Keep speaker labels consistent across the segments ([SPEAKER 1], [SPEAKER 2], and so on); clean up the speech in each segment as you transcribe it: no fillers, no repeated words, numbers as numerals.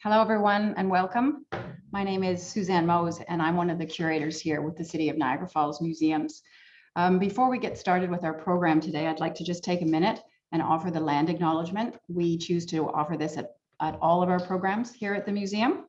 [SPEAKER 1] Hello, everyone, and welcome. My name is Suzanne Mose, and I'm one of the curators here with the City of Niagara Falls Museums. Before we get started with our program today, I'd like to just take a minute and offer the land acknowledgement. We choose to offer this at all of our programs here at the museum.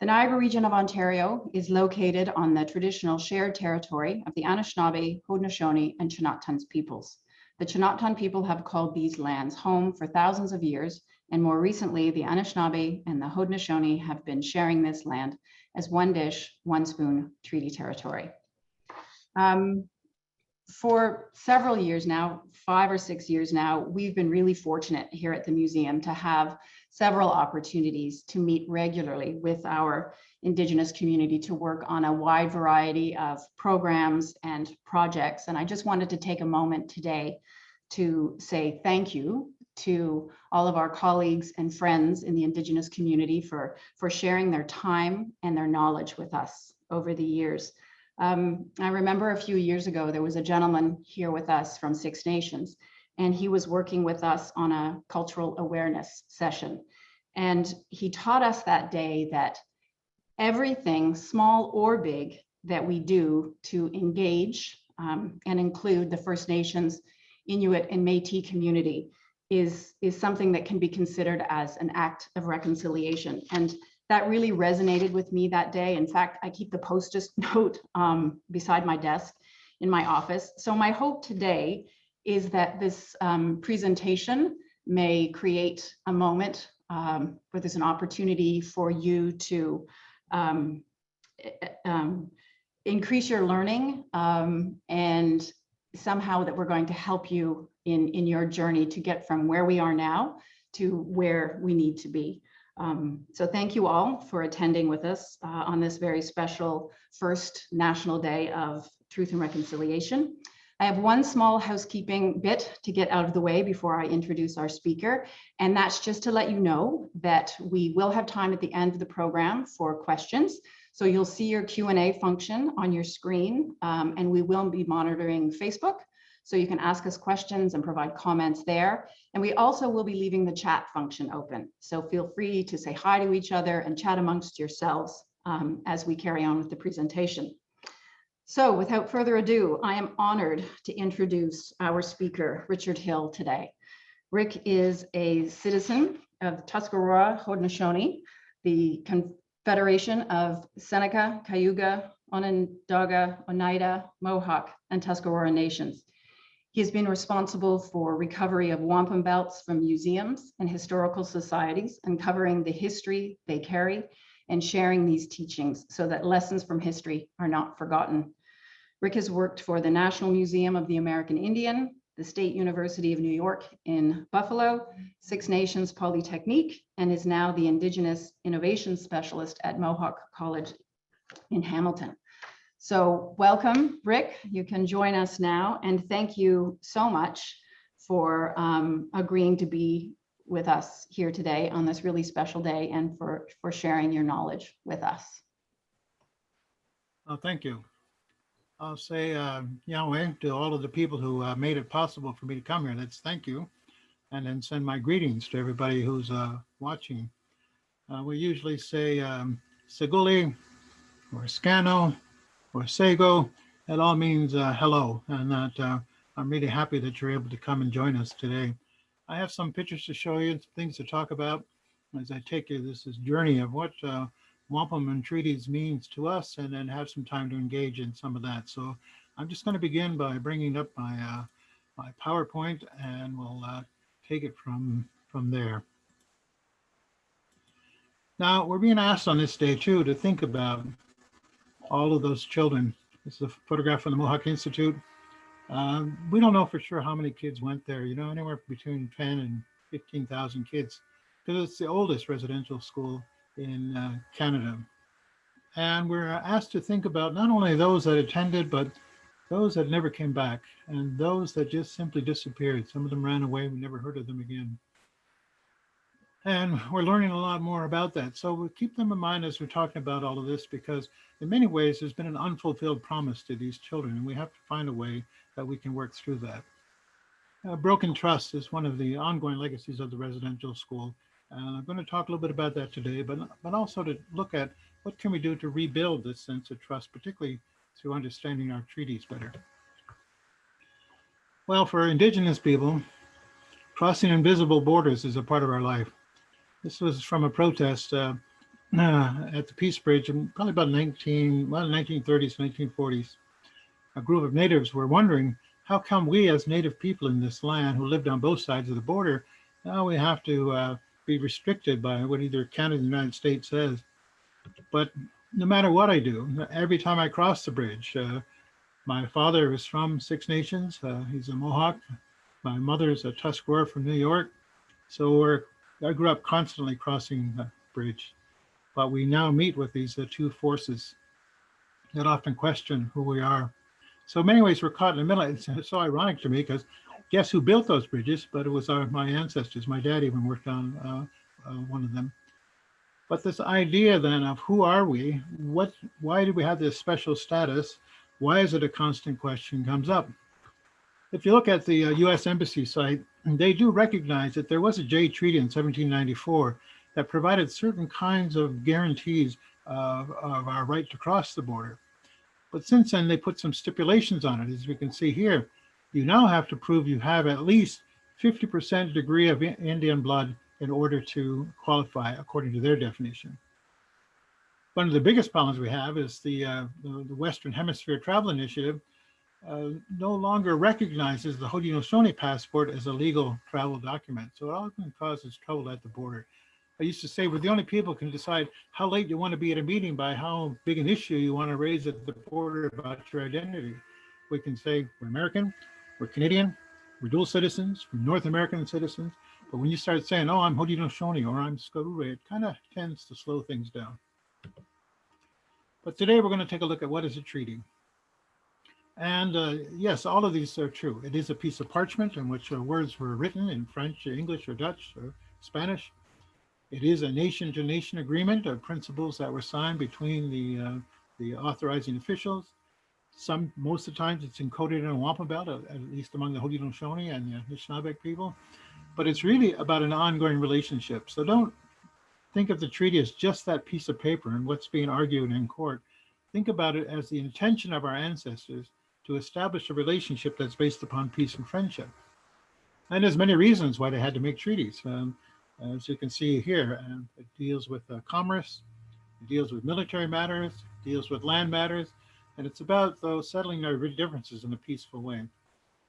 [SPEAKER 1] The Niagara region of Ontario is located on the traditional shared territory of the Anishinaabe, Haudenosaunee, and Chinootan peoples. The Chinootan people have called these lands home for thousands of years, and more recently, the Anishinaabe and the Haudenosaunee have been sharing this land as one dish, one spoon treaty territory. For several years now, 5 or 6 years now, we've been really fortunate here at the museum to have several opportunities to meet regularly with our Indigenous community to work on a wide variety of programs and projects. And I just wanted to take a moment today to say thank you to all of our colleagues and friends in the Indigenous community for sharing their time and their knowledge with us over the years. I remember a few years ago, there was a gentleman here with us from Six Nations, and he was working with us on a cultural awareness session. And he taught us that day that everything, small or big, that we do to engage and include the First Nations, Inuit, and Métis community is something that can be considered as an act of reconciliation. And that really resonated with me that day. In fact, I keep the Post-it note beside my desk in my office. So my hope today is that this presentation may create a moment where there's an opportunity for you to increase your learning and somehow that we're going to help you in your journey to get from where we are now to where we need to be. So thank you all for attending with us on this very special first National Day of Truth and Reconciliation. I have one small housekeeping bit to get out of the way before I introduce our speaker, and that's just to let you know that we will have time at the end of the program for questions. So you'll see your Q&A function on your screen, and we will be monitoring Facebook. So you can ask us questions and provide comments there. And we also will be leaving the chat function open. So feel free to say hi to each other and chat amongst yourselves as we carry on with the presentation. So without further ado, I am honored to introduce our speaker, Richard Hill, today. Rick is a citizen of Tuscarora Haudenosaunee, the Confederation of Seneca, Cayuga, Onondaga, Oneida, Mohawk, and Tuscarora nations. He has been responsible for recovery of wampum belts from museums and historical societies, uncovering the history they carry and sharing these teachings so that lessons from history are not forgotten. Rick has worked for the National Museum of the American Indian, the State University of New York in Buffalo, Six Nations Polytechnique, and is now the Indigenous Innovation Specialist at Mohawk College in Hamilton. So welcome, Rick. You can join us now, and thank you so much for agreeing to be with us here today on this really special day and for sharing your knowledge with us.
[SPEAKER 2] Thank you. I'll say Yahweh to all of the people who made it possible for me to come here. Let's thank you, and then send my greetings to everybody who's watching. We usually say Seguli or Scano or Sego. It all means hello, and that I'm really happy that you're able to come and join us today. I have some pictures to show you, things to talk about as I take you this journey of what wampum and treaties means to us, and then have some time to engage in some of that. So I'm just going to begin by bringing up my my PowerPoint, and we'll take it from there. Now, we're being asked on this day too to think about all of those children. This is a photograph from the Mohawk Institute. We don't know for sure how many kids went there, you know, anywhere between 10 and 15,000 kids, because it's the oldest residential school in Canada. And we're asked to think about not only those that attended, but those that never came back, and those that just simply disappeared. Some of them ran away, we never heard of them again. And we're learning a lot more about that. So we'll keep them in mind as we're talking about all of this, because in many ways, there's been an unfulfilled promise to these children, and we have to find a way that we can work through that. Broken trust is one of the ongoing legacies of the residential school. And I'm going to talk a little bit about that today, but also to look at what can we do to rebuild this sense of trust, particularly through understanding our treaties better. Well, for Indigenous people, crossing invisible borders is a part of our life. This was from a protest at the Peace Bridge in probably about 1930s, 1940s. A group of natives were wondering, how come we as native people in this land who lived on both sides of the border, now we have to be restricted by what either Canada or the United States says. But no matter what I do, every time I cross the bridge, my father is from Six Nations. He's a Mohawk. My mother's a Tuscarora from New York. So I grew up constantly crossing the bridge. But we now meet with these two forces that often question who we are. So in many ways, we're caught in the middle. It's so ironic to me because guess who built those bridges? But it was my ancestors. My dad even worked on one of them. But this idea then of who are we? Why do we have this special status? Why is it a constant question comes up? If you look at the U.S. Embassy site, they do recognize that there was a Jay Treaty in 1794 that provided certain kinds of guarantees of our right to cross the border. But since then, they put some stipulations on it. As we can see here, you now have to prove you have at least 50% degree of Indian blood in order to qualify according to their definition. One of the biggest problems we have is the Western Hemisphere Travel Initiative no longer recognizes the Haudenosaunee passport as a legal travel document. So it often causes trouble at the border. I used to say we're the only people who can decide how late you want to be at a meeting by how big an issue you want to raise at the border about your identity. We can say we're American, we're Canadian, we're dual citizens, we're North American citizens. But when you start saying, oh, I'm Haudenosaunee or I'm Tuscarora, it kind of tends to slow things down. But today we're going to take a look at what is a treaty. And yes, all of these are true. It is a piece of parchment in which words were written in French, English, or Dutch, or Spanish. It is a nation-to-nation agreement of principles that were signed between the authorizing officials. Most of the times it's encoded in a wampum belt, at least among the Haudenosaunee and the Anishinaabe people. But it's really about an ongoing relationship. So don't think of the treaty as just that piece of paper and what's being argued in court. Think about it as the intention of our ancestors to establish a relationship that's based upon peace and friendship. And there's many reasons why they had to make treaties. As you can see here, it deals with commerce, it deals with military matters, it deals with land matters, and it's about settling their differences in a peaceful way.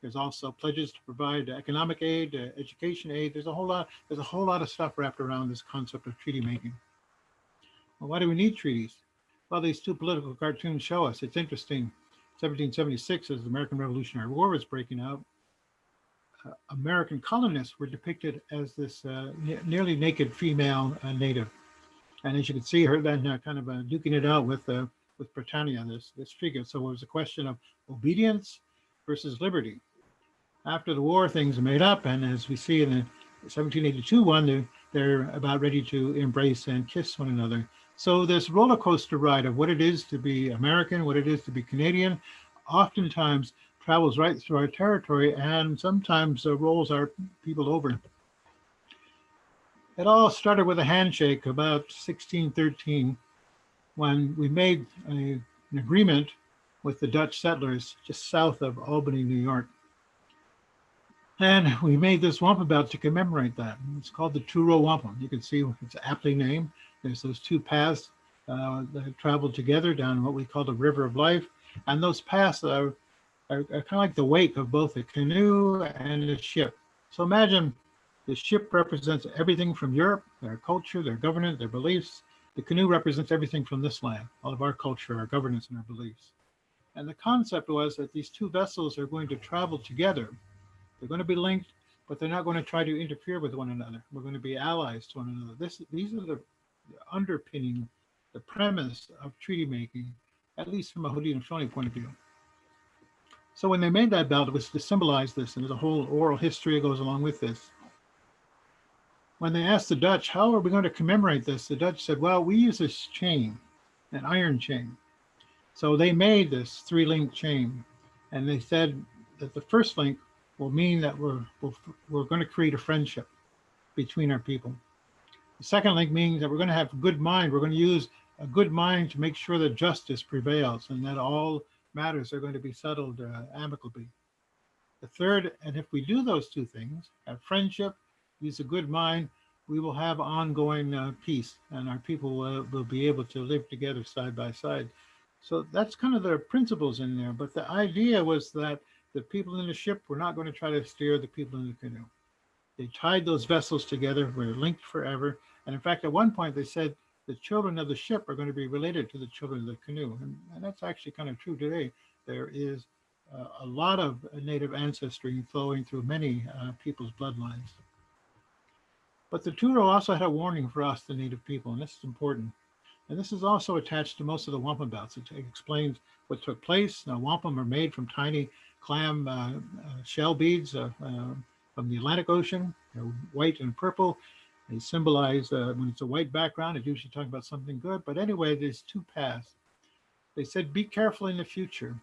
[SPEAKER 2] There's also pledges to provide economic aid, education aid. There's a whole lot of stuff wrapped around this concept of treaty making. Well, why do we need treaties? Well, these two political cartoons show us. It's interesting. 1776, as the American Revolutionary War was breaking out, American colonists were depicted as this nearly naked female native. And as you can see her then kind of duking it out with Britannia, this figure. So it was a question of obedience versus liberty. After the war, things are made up. And as we see in the 1782 one, they're about ready to embrace and kiss one another. So this roller coaster ride of what it is to be American, what it is to be Canadian, oftentimes travels right through our territory and sometimes rolls our people over. It all started with a handshake about 1613 when we made an agreement with the Dutch settlers just south of Albany, New York. And we made this wampum belt to commemorate that. It's called the Two-Row Wampum. You can see it's aptly named. There's those two paths that travel together down what we call the River of Life. And those paths are kind of like the wake of both a canoe and a ship. So imagine the ship represents everything from Europe, their culture, their governance, their beliefs. The canoe represents everything from this land, all of our culture, our governance, and our beliefs. And the concept was that these two vessels are going to travel together. They're going to be linked, but they're not going to try to interfere with one another. We're going to be allies to one another. These are the underpinning, the premise of treaty making, at least from a Haudenosaunee point of view. So when they made that belt, it was to symbolize this, and there's a whole oral history that goes along with this. When they asked the Dutch, how are we going to commemorate this? The Dutch said, well, we use this chain, an iron chain. So they made this 3-link chain, and they said that the first link will mean that we're going to create a friendship between our people. The second link means that we're going to have a good mind. We're going to use a good mind to make sure that justice prevails and that all matters are going to be settled amicably. The third, and if we do those two things, have friendship, use a good mind, we will have ongoing peace, and our people will be able to live together side by side. So that's kind of the principles in there. But the idea was that the people in the ship were not going to try to steer the people in the canoe. They tied those vessels together, were linked forever. And in fact, at one point they said the children of the ship are going to be related to the children of the canoe. And that's actually kind of true today. There is a lot of native ancestry flowing through many people's bloodlines. But the Turo also had a warning for us, the native people, and this is important. And this is also attached to most of the wampum belts. It explains what took place. Now, wampum are made from tiny clam shell beads from the Atlantic Ocean. They're white and purple. They symbolize, when it's a white background, it's usually talking about something good. But anyway, there's two paths. They said, be careful in the future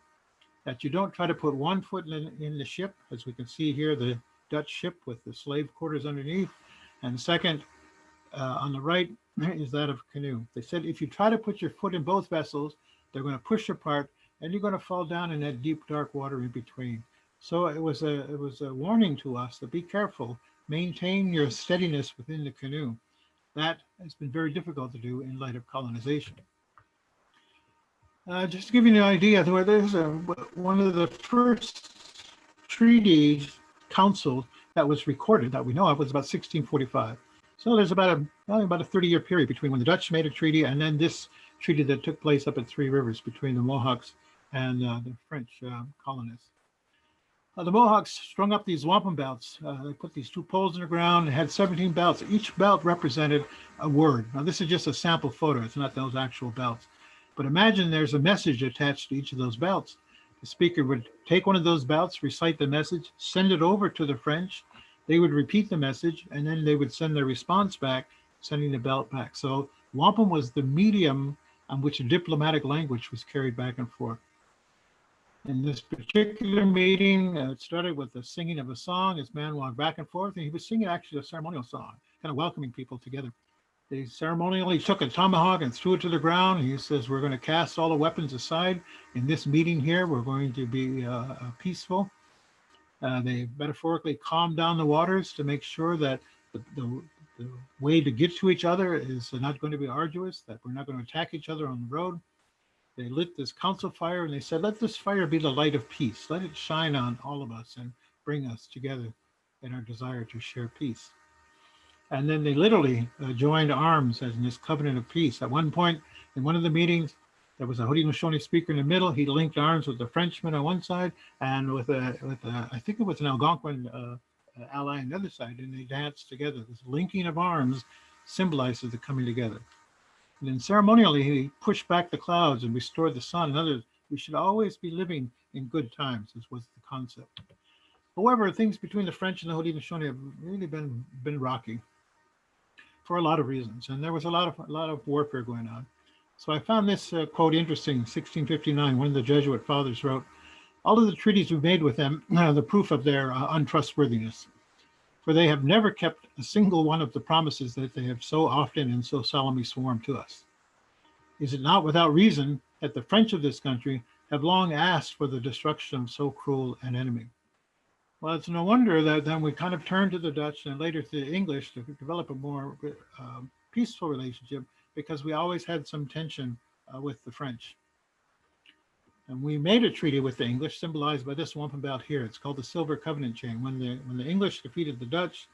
[SPEAKER 2] that you don't try to put one foot in the ship, as we can see here, the Dutch ship with the slave quarters underneath. And second, on the right is that of a canoe. They said, if you try to put your foot in both vessels, they're going to push apart and you're going to fall down in that deep, dark water in between. So it was a warning to us to be careful, maintain your steadiness within the canoe. That has been very difficult to do in light of colonization. Just to give you an idea, there's one of the first treaties council that was recorded that we know of was about 1645. So there's about a 30-year period between when the Dutch made a treaty and then this treaty that took place up at Three Rivers between the Mohawks and the French colonists. The Mohawks strung up these wampum belts. They put these two poles in the ground and had 17 belts. Each belt represented a word. Now, this is just a sample photo. It's not those actual belts. But imagine there's a message attached to each of those belts. The speaker would take one of those belts, recite the message, send it over to the French. They would repeat the message, and then they would send their response back, sending the belt back. So wampum was the medium on which a diplomatic language was carried back and forth. In this particular meeting, it started with the singing of a song as man walked back and forth, and he was singing actually a ceremonial song, kind of welcoming people together. They ceremonially took a tomahawk and threw it to the ground. He says, we're going to cast all the weapons aside. In this meeting here, we're going to be peaceful. They metaphorically calmed down the waters to make sure that the way to get to each other is not going to be arduous, that we're not going to attack each other on the road. They lit this council fire and they said, let this fire be the light of peace. Let it shine on all of us and bring us together in our desire to share peace. And then they literally joined arms as in this covenant of peace. At one point in one of the meetings, there was a Haudenosaunee speaker in the middle. He linked arms with the Frenchman on one side and with I think it was an Algonquin ally on the other side, and they danced together. This linking of arms symbolizes the coming together. And then ceremonially, he pushed back the clouds and restored the sun. And others, we should always be living in good times, this was the concept. However, things between the French and the Haudenosaunee have really been rocky for a lot of reasons. And there was a lot of warfare going on. So I found this quote interesting, 1659, one of the Jesuit fathers wrote, all of the treaties we've made with them are the proof of their untrustworthiness, for they have never kept a single one of the promises that they have so often and so solemnly sworn to us. Is it not without reason that the French of this country have long asked for the destruction of so cruel an enemy? Well, it's no wonder that then we kind of turned to the Dutch and later to the English to develop a more peaceful relationship, because we always had some tension with the French. And we made a treaty with the English, symbolized by this wampum belt here. It's called the Silver Covenant Chain. When the English defeated the Dutch,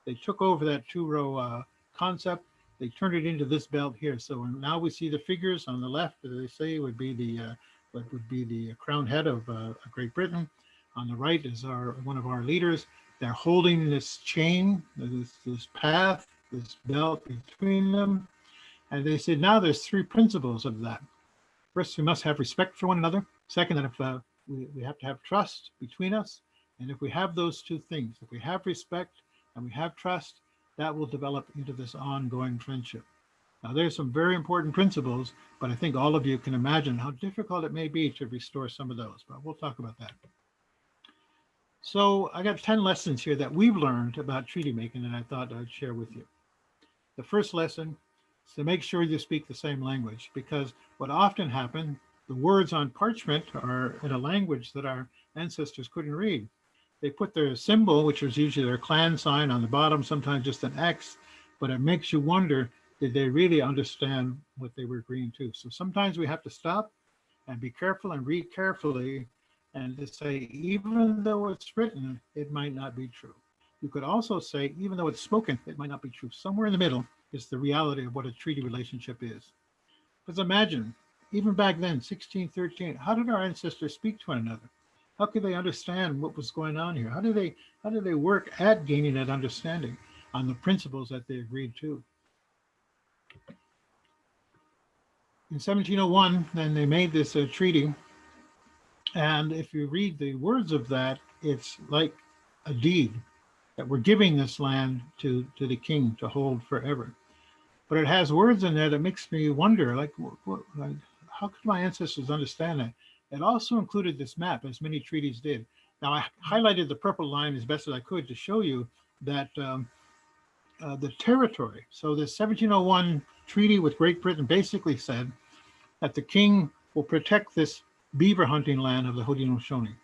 [SPEAKER 2] they took over that two-row concept. They turned it into this belt here. So now we see the figures on the left, as they say, would be the crowned head of Great Britain. On the right is one of our leaders. They're holding this chain, this path, this belt between them. And they said, now there's three principles of that. First, we must have respect for one another. Second, that if we have to have trust between us. And if we have those two things, if we have respect and we have trust, that will develop into this ongoing friendship. Now, there's some very important principles, but I think all of you can imagine how difficult it may be to restore some of those, but we'll talk about that. So I got 10 lessons here that we've learned about treaty making that I thought I'd share with you. The first lesson is to make sure you speak the same language, because what often happened, the words on parchment are in a language that our ancestors couldn't read. They put their symbol, which was usually their clan sign, on the bottom, sometimes just an X, but it makes you wonder, did they really understand what they were agreeing to? So sometimes we have to stop and be careful and read carefully and to say, even though it's written, it might not be true. You could also say, even though it's spoken, it might not be true. Somewhere in the middle is the reality of what a treaty relationship is. Because imagine, even back then, 1613, how did our ancestors speak to one another? How could they understand what was going on here? How did they work at gaining that understanding on the principles that they agreed to? In 1701, then they made this treaty. And if you read the words of that, it's like a deed that we're giving this land to the king to hold forever. But it has words in there that makes me wonder, like how could my ancestors understand that? It also included this map, as many treaties did. Now, I highlighted the purple line as best as I could to show you that the territory. So the 1701 treaty with Great Britain basically said that the king will protect this beaver hunting land of the Haudenosaunee.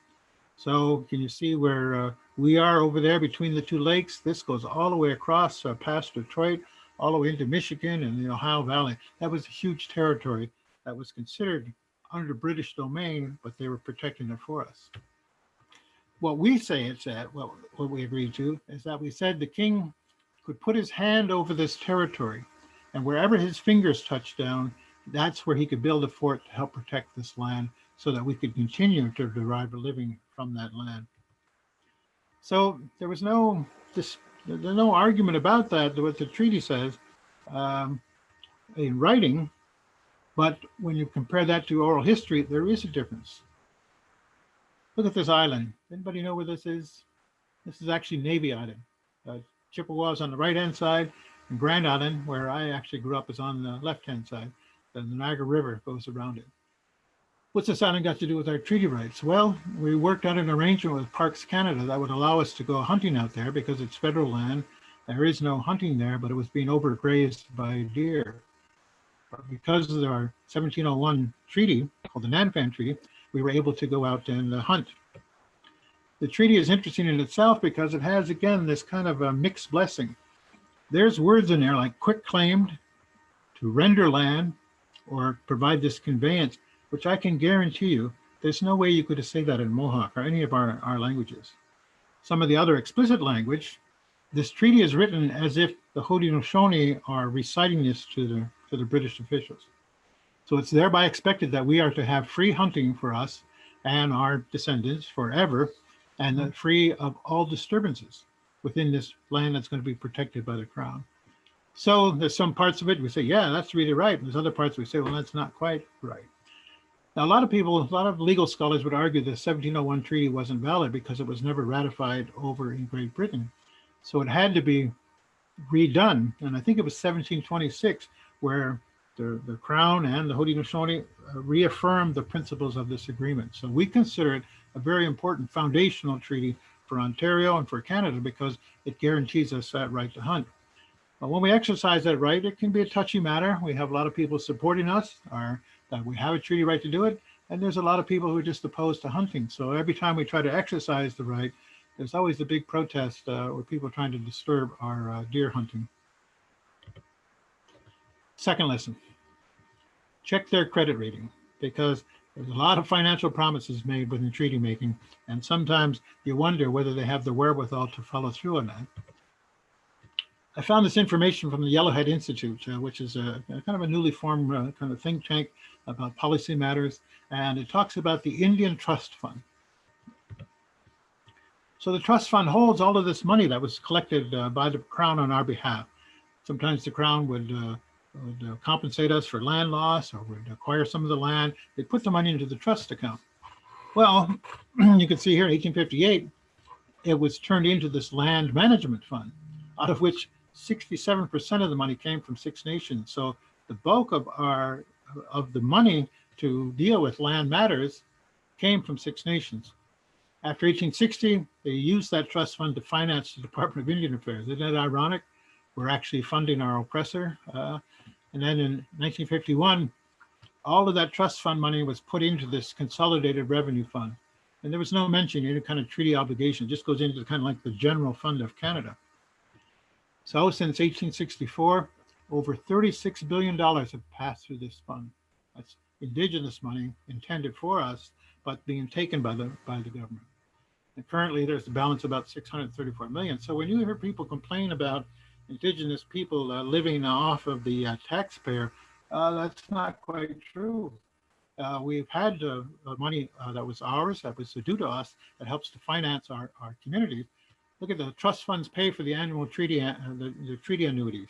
[SPEAKER 2] So can you see where we are over there between the two lakes? This goes all the way across past Detroit, all the way into Michigan and the Ohio Valley. That was a huge territory that was considered under British domain, but they were protecting it for us. What we say it's at, what we agreed to, is that we said the king could put his hand over this territory, and wherever his fingers touched down, that's where he could build a fort to help protect this land so that we could continue to derive a living from that land. So there was no argument about that, what the treaty says in writing, but when you compare that to oral history, there is a difference. Look at this island. Anybody know where this is? This is actually Navy Island. Chippewa is on the right-hand side, and Grand Island, where I actually grew up, is on the left-hand side. The Niagara River goes around it. What's this island got to do with our treaty rights? Well, we worked out an arrangement with Parks Canada that would allow us to go hunting out there because it's federal land. There is no hunting there, but it was being overgrazed by deer. But because of our 1701 treaty, called the Nanfan Treaty, we were able to go out and hunt. The treaty is interesting in itself because it has, again, this kind of a mixed blessing. There's words in there like quick claimed, to render land, or provide this conveyance, which I can guarantee you, there's no way you could say that in Mohawk or any of our languages. Some of the other explicit language, this treaty is written as if the Haudenosaunee are reciting this to the British officials. So it's thereby expected that we are to have free hunting for us and our descendants forever, and free of all disturbances within this land that's going to be protected by the Crown. So there's some parts of it we say, yeah, that's really right. And there's other parts we say, well, that's not quite right. Now, a lot of legal scholars would argue the 1701 treaty wasn't valid because it was never ratified over in Great Britain. So it had to be redone. And I think it was 1726 where the Crown and the Haudenosaunee reaffirmed the principles of this agreement. So we consider it a very important foundational treaty for Ontario and for Canada because it guarantees us that right to hunt. But when we exercise that right, it can be a touchy matter. We have a lot of people supporting us, that we have a treaty right to do it, and there's a lot of people who are just opposed to hunting. So every time we try to exercise the right, there's always a big protest with people trying to disturb our deer hunting. Second lesson, check their credit rating, because there's a lot of financial promises made within treaty making, and sometimes you wonder whether they have the wherewithal to follow through on that. I found this information from the Yellowhead Institute, which is a kind of a newly formed kind of think tank about policy matters, and it talks about the Indian Trust Fund. So the trust fund holds all of this money that was collected by the Crown on our behalf. Sometimes the Crown would compensate us for land loss or would acquire some of the land. They put the money into the trust account. Well, you can see here in 1858, it was turned into this land management fund, out of which 67% of the money came from Six Nations. So the bulk of the money to deal with land matters came from Six Nations. After 1860, they used that trust fund to finance the Department of Indian Affairs. Isn't that ironic? were actually funding our oppressor. And then in 1951, all of that trust fund money was put into this consolidated revenue fund. And there was no mention of any kind of treaty obligation. It just goes into kind of like the general fund of Canada. So since 1864, over $36 billion have passed through this fund. That's Indigenous money intended for us, but being taken by the government. And currently there's a balance about 634 million. So when you hear people complain about Indigenous people living off of the taxpayer, that's not quite true. We've had money that was ours, that was due to us, that helps to finance our communities. Look at the trust funds pay for the annual treaty, the treaty annuities.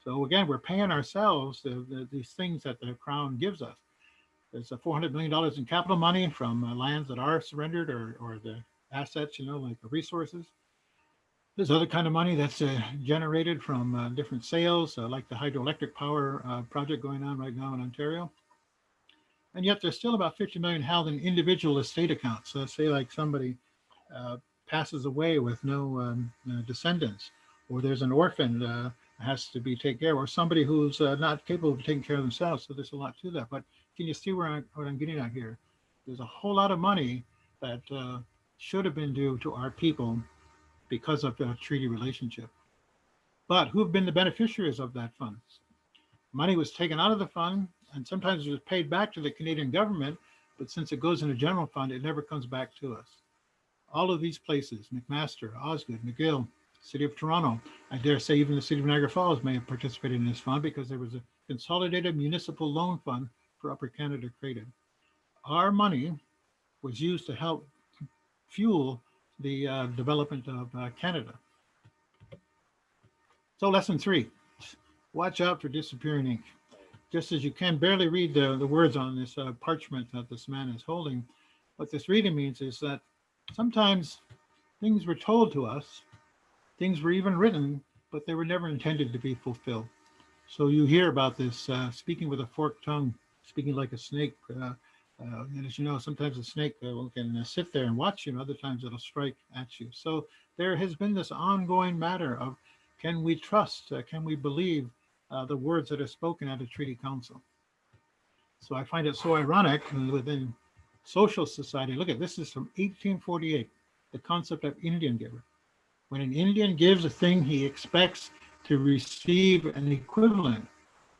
[SPEAKER 2] So again, we're paying ourselves these things that the Crown gives us. There's $400 million in capital money from lands that are surrendered or the assets, like the resources. There's other kind of money that's generated from different sales, like the hydroelectric power project going on right now in Ontario. And yet there's still about 50 million held in individual estate accounts. So say like somebody passes away with no descendants, or there's an orphan has to be taken care of, or somebody who's not capable of taking care of themselves. So there's a lot to that. But can you see what I'm getting at here? There's a whole lot of money that should have been due to our people because of the treaty relationship. But who have been the beneficiaries of that fund? Money was taken out of the fund, and sometimes it was paid back to the Canadian government, but since it goes in a general fund, it never comes back to us. All of these places, McMaster, Osgood, McGill, City of Toronto, I dare say even the City of Niagara Falls may have participated in this fund because there was a consolidated municipal loan fund for Upper Canada created. Our money was used to help fuel the development of Canada. So lesson 3, watch out for disappearing ink. Just as you can barely read the words on this parchment that this man is holding, what this really means is that sometimes things were told to us, things were even written, but they were never intended to be fulfilled. So you hear about this speaking with a forked tongue, speaking like a snake. And as you know, sometimes a snake can sit there and watch you, and other times it'll strike at you. So there has been this ongoing matter of, can we trust, can we believe the words that are spoken at a treaty council? So I find it so ironic within social society. Look at this, is from 1848, the concept of Indian giver. When an Indian gives a thing, he expects to receive an equivalent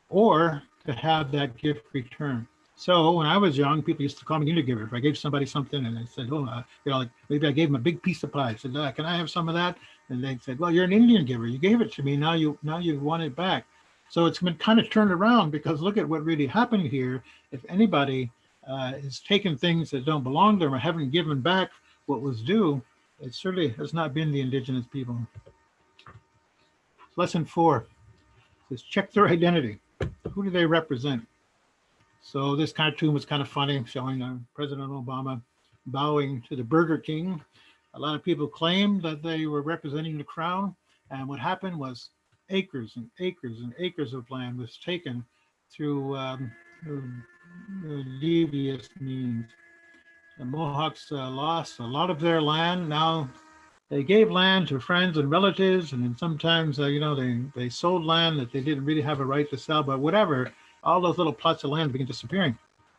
[SPEAKER 2] or to have that gift returned. So when I was young, people used to call me Indian giver. If I gave somebody something and they said, oh, like maybe I gave them a big piece of pie. I said, can I have some of that? And they said, well, you're an Indian giver. You gave it to me. Now you want it back. So it's been kind of turned around, because look at what really happened here. If anybody is taking things that don't belong to them or haven't given back what was due, it certainly has not been the Indigenous people. Lesson 4 is check their identity. Who do they represent? So this cartoon was kind of funny, showing President Obama bowing to the Burger King. A lot of people claimed that they were representing the Crown, and what happened was acres and acres and acres of land was taken through devious means. The Mohawks lost a lot of their land. Now they gave land to friends and relatives, and then sometimes they sold land that they didn't really have a right to sell, but whatever, all those little plots of land began disappearing.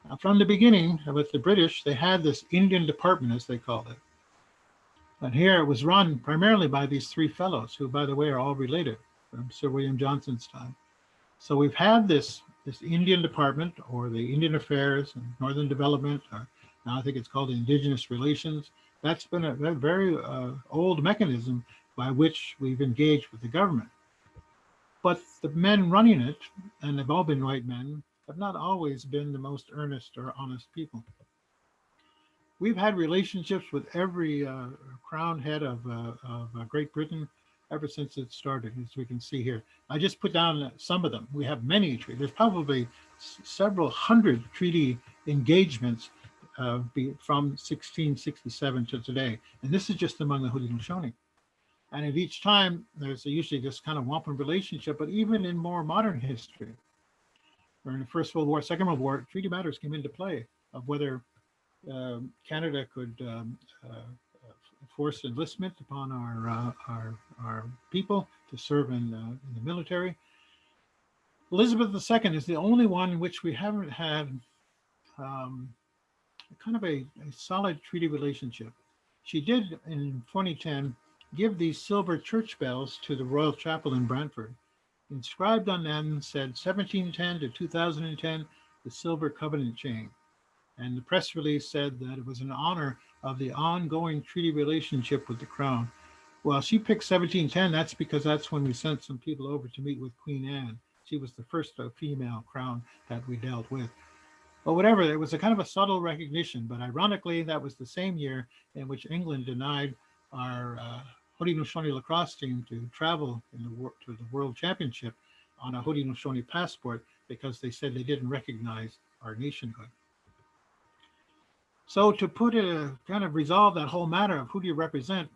[SPEAKER 2] Now, from the beginning with the British, they had this Indian department, as they called it. And here it was run primarily by these 3 fellows, who, by the way, are all related from Sir William Johnson's time. So we've had this Indian department, or the Indian Affairs and Northern Development, or now I think it's called Indigenous Relations. That's been a very old mechanism by which we've engaged with the government. But the men running it, and they've all been white men, have not always been the most earnest or honest people. We've had relationships with every crown head of Great Britain ever since it started, as we can see here. I just put down some of them. We have many treaties. There's probably several hundred treaty engagements from 1667 to today. And this is just among the Haudenosaunee. And at each time, there's usually this kind of wampum relationship, but even in more modern history, during the First World War, Second World War, treaty matters came into play of whether Canada could forced enlistment upon our people to serve in the military. Elizabeth II is the only one in which we haven't had um, kind of a solid treaty relationship. She did in 2010 give these silver church bells to the Royal Chapel in Brantford. Inscribed on them said 1710 to 2010, the Silver Covenant Chain. And the press release said that it was in honor of the ongoing treaty relationship with the Crown. Well, she picked 1710. That's because that's when we sent some people over to meet with Queen Anne. She was the first female crown that we dealt with. But whatever, it was a kind of a subtle recognition. But ironically, that was the same year in which England denied our Haudenosaunee lacrosse team to travel to the World Championship on a Haudenosaunee passport because they said they didn't recognize our nationhood. So to put it, kind of resolve that whole matter of who do you represent,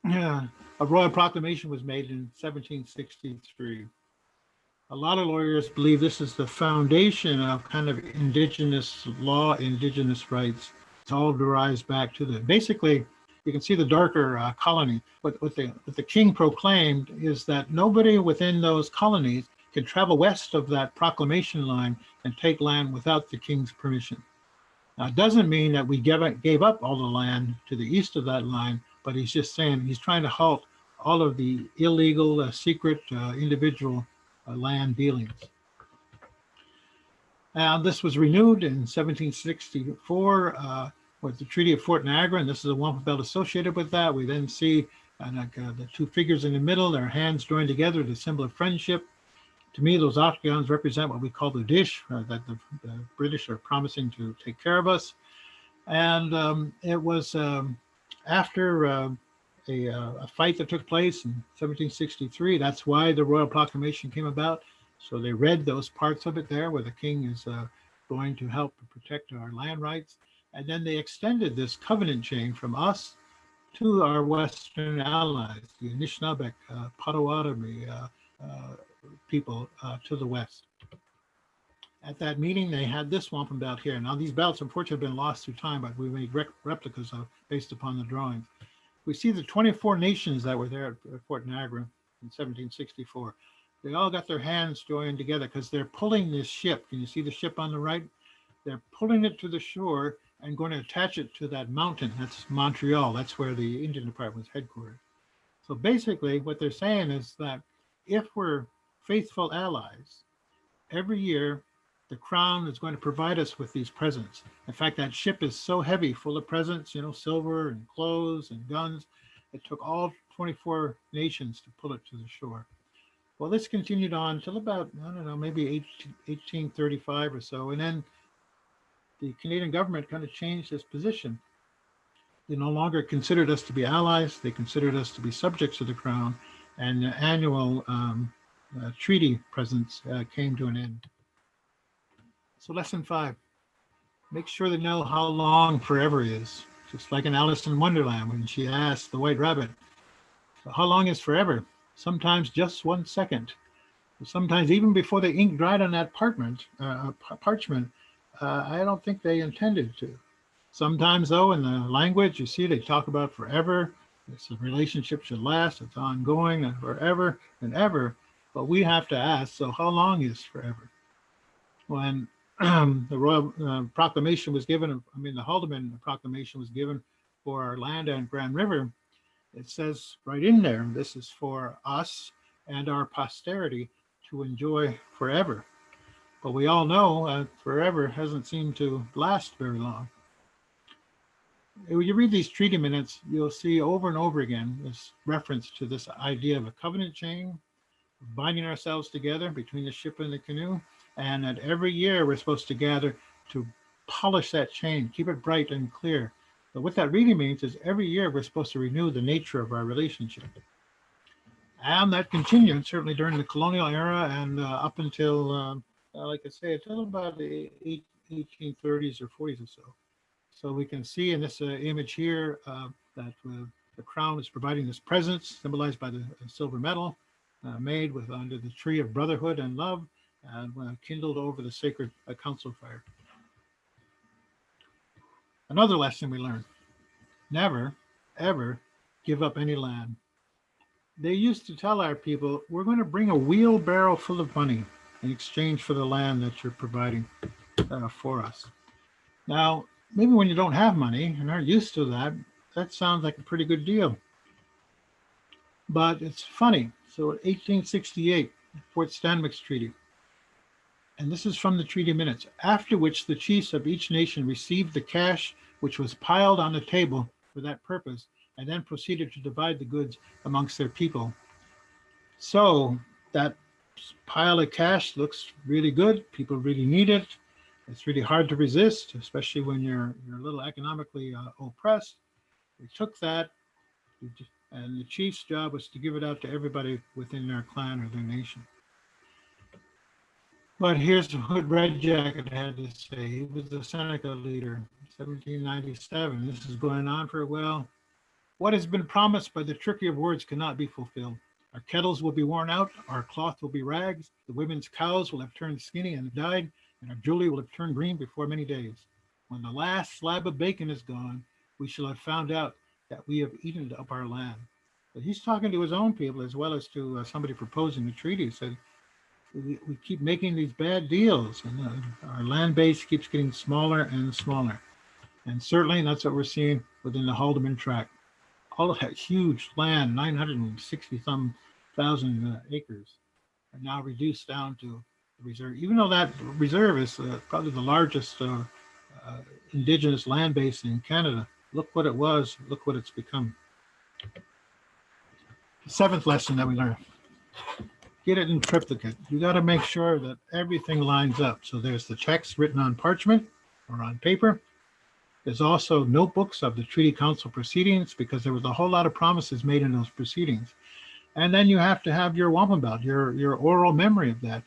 [SPEAKER 2] a royal proclamation was made in 1763. A lot of lawyers believe this is the foundation of kind of Indigenous law, Indigenous rights. It all derives back to basically, you can see the darker colony. What the king proclaimed is that nobody within those colonies can travel west of that proclamation line and take land without the king's permission. Now, it doesn't mean that we gave up all the land to the east of that line, but he's just saying he's trying to halt all of the illegal, secret, individual land dealings. This was renewed in 1764 with the Treaty of Fort Niagara, and this is a wampum belt associated with that. We then see the two figures in the middle, their hands joined together, the symbol of friendship. To me, those octagons represent what we call the dish that the British are promising to take care of us. And it was after a fight that took place in 1763. That's why the Royal Proclamation came about. So they read those parts of it there where the king is going to help protect our land rights. And then they extended this covenant chain from us to our Western allies, the Anishinaabe, Potawatomi, people to the west. At that meeting, they had this wampum belt here. Now, these belts, unfortunately, have been lost through time, but we made replicas of based upon the drawings. We see the 24 nations that were there at Fort Niagara in 1764. They all got their hands joined together because they're pulling this ship. Can you see the ship on the right? They're pulling it to the shore and going to attach it to that mountain. That's Montreal. That's where the Indian Department is headquartered. So basically, what they're saying is that if we're faithful allies, every year the Crown is going to provide us with these presents. In fact, that ship is so heavy, full of presents, silver and clothes and guns. It took all 24 nations to pull it to the shore. Well, this continued on till about, I don't know, maybe 1835 or so. And then the Canadian government kind of changed its position. They no longer considered us to be allies. They considered us to be subjects of the Crown. And the annual treaty presents came to an end. So lesson 5, make sure they know how long forever is. Just like in Alice in Wonderland when she asked the White Rabbit, how long is forever? Sometimes just 1 second. Sometimes even before the ink dried on that parchment, I don't think they intended to. Sometimes though, in the language, you see they talk about forever. It's a relationship should last, it's ongoing and forever and ever. But we have to ask, so how long is forever? When the Royal Proclamation was given, the Haldimand Proclamation was given for our land on Grand River, it says right in there, this is for us and our posterity to enjoy forever. But we all know forever hasn't seemed to last very long. When you read these treaty minutes, you'll see over and over again this reference to this idea of a covenant chain, binding ourselves together between the ship and the canoe, and that every year we're supposed to gather to polish that chain, keep it bright and clear. But what that really means is every year we're supposed to renew the nature of our relationship. And that continued certainly during the colonial era and up until, like I say, until about the 1830s or 40s or so. So we can see in this image here that the Crown is providing this presence symbolized by the silver medal made with under the tree of brotherhood and love and kindled over the sacred council fire. Another lesson we learned, never ever give up any land. They used to tell our people, we're going to bring a wheelbarrow full of money in exchange for the land that you're providing for us. Now, maybe when you don't have money and aren't used to that, that sounds like a pretty good deal. But it's funny. So 1868, Fort Stanwix Treaty. And this is from the treaty minutes, after which the chiefs of each nation received the cash which was piled on the table for that purpose, and then proceeded to divide the goods amongst their people. So that pile of cash looks really good. People really need it. It's really hard to resist, especially when you're a little economically oppressed. We took that, and the chief's job was to give it out to everybody within their clan or their nation. But here's what Red Jacket had to say. He was the Seneca leader, 1797. This is going on for a while. What has been promised by the trickery of words cannot be fulfilled. Our kettles will be worn out, our cloth will be rags, the women's cows will have turned skinny and died, and our jewelry will have turned green before many days. When the last slab of bacon is gone, we shall have found out that we have eaten up our land. But he's talking to his own people as well as to somebody proposing the treaty. He said, we keep making these bad deals, and our land base keeps getting smaller and smaller. And certainly that's what we're seeing within the Haldimand Tract. All of that huge land, 960-some thousand acres, are now reduced down to the reserve. Even though that reserve is probably the largest Indigenous land base in Canada, look what it was, look what it's become. The seventh lesson that we learned. Get it in triplicate. You got to make sure that everything lines up. So there's the text written on parchment or on paper. There's also notebooks of the Treaty Council proceedings, because there was a whole lot of promises made in those proceedings. And then you have to have your wampum belt, your oral memory of that.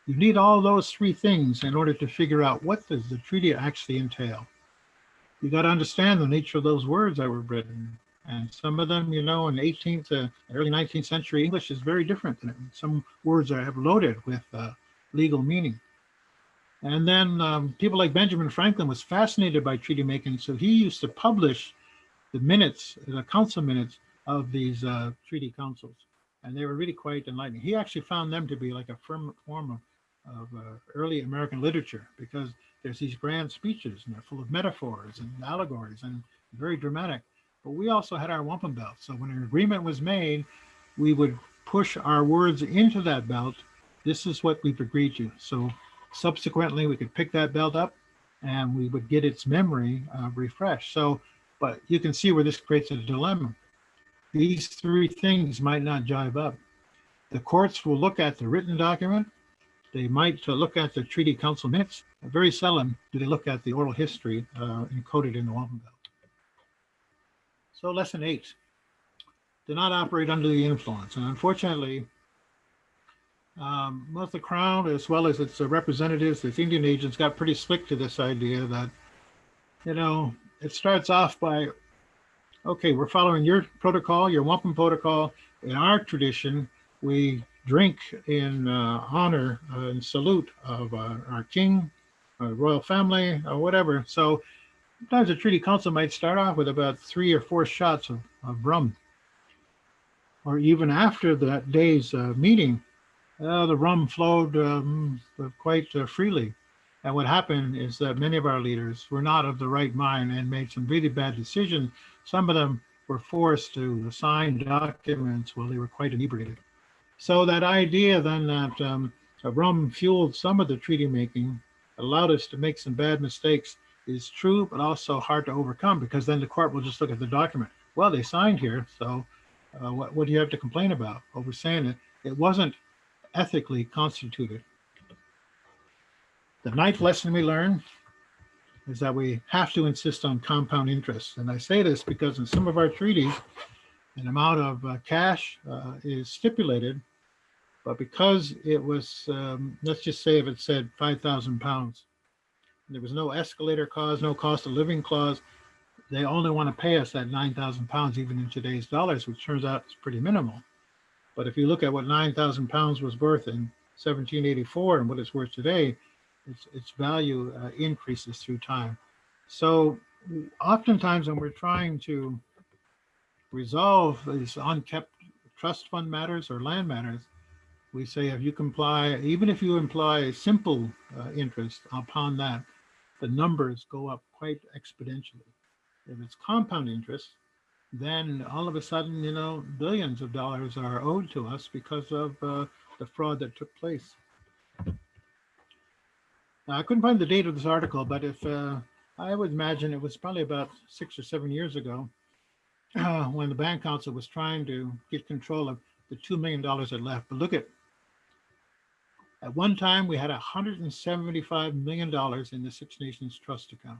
[SPEAKER 2] You need all those three things in order to figure out, what does the treaty actually entail? You got to understand the nature of those words that were written. And some of them, in 18th to early 19th century English is very different than it. Some words have loaded with legal meaning. And then people like Benjamin Franklin was fascinated by treaty making, so he used to publish the minutes, the council minutes of these treaty councils. And they were really quite enlightening. He actually found them to be like a form of early American literature, because there's these grand speeches and they're full of metaphors and allegories and very dramatic. But we also had our wampum belt. So when an agreement was made, we would push our words into that belt. This is what we've agreed to. So subsequently, we could pick that belt up and we would get its memory refreshed. So, but you can see where this creates a dilemma. These three things might not jive up. The courts will look at the written document. They might look at the Treaty Council minutes. Very seldom do they look at the oral history encoded in the wampum belt. So lesson 8, do not operate under the influence. And unfortunately, both the Crown as well as its representatives, its Indian agents, got pretty slick to this idea that, it starts off by, okay, we're following your protocol, your wampum protocol. In our tradition, we drink in honor and salute of our king, our royal family, or whatever. So sometimes the Treaty Council might start off with about 3 or 4 shots of rum. Or even after that day's meeting, the rum flowed quite freely. And what happened is that many of our leaders were not of the right mind and made some really bad decisions. Some of them were forced to sign documents while they were quite inebriated. So that idea then that rum fueled some of the treaty making, allowed us to make some bad mistakes, is true, but also hard to overcome, because then the court will just look at the document. Well, they signed here, so what do you have to complain about? Well, we're saying that it wasn't ethically constituted. The 9th lesson we learn is that we have to insist on compound interest. And I say this because in some of our treaties, an amount of cash is stipulated, but because it was, let's just say if it said 5,000 pounds, there was no escalator clause, no cost of living clause, they only want to pay us that 9,000 pounds, even in today's dollars, which turns out is pretty minimal. But if you look at what 9,000 pounds was worth in 1784 and what it's worth today, its value increases through time. So oftentimes when we're trying to resolve these unkept trust fund matters or land matters, we say if you comply, even if you imply simple interest upon that, the numbers go up quite exponentially. If it's compound interest, then all of a sudden, billions of dollars are owed to us because of the fraud that took place. Now, I couldn't find the date of this article, but if I would imagine it was probably about 6 or 7 years ago when the Band Council was trying to get control of the $2 million that left. But look at one time we had $175 million in the Six Nations Trust account.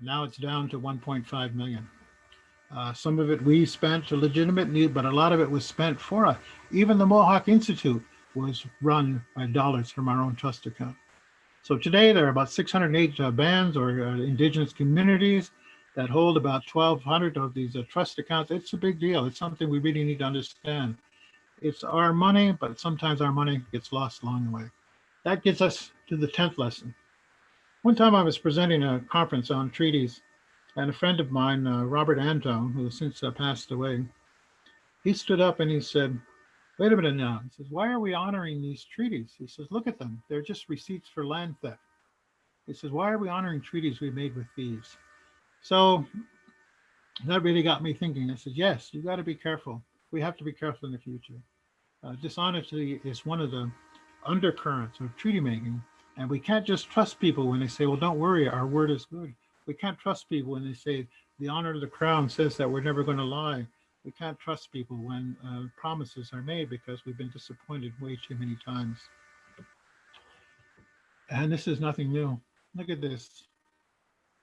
[SPEAKER 2] Now it's down to 1.5 million. Some of it we spent to legitimate need, but a lot of it was spent for us. Even the Mohawk Institute was run by dollars from our own trust account. So today there are about 608 bands or Indigenous communities that hold about 1,200 of these trust accounts. It's a big deal. It's something we really need to understand. It's our money, but sometimes our money gets lost along the way. That gets us to the 10th lesson. One time I was presenting a conference on treaties, and a friend of mine, Robert Anton, who has since passed away, he stood up and he said, wait a minute now. He says, why are we honoring these treaties? He says, look at them. They're just receipts for land theft. He says, why are we honoring treaties we made with thieves? So that really got me thinking. I said, yes, you got to be careful. We have to be careful in the future. Dishonesty is one of the undercurrents of treaty making. And we can't just trust people when they say, well, don't worry, our word is good. We can't trust people when they say the honor of the crown says that we're never going to lie. We can't trust people when promises are made because we've been disappointed way too many times. And this is nothing new. Look at this.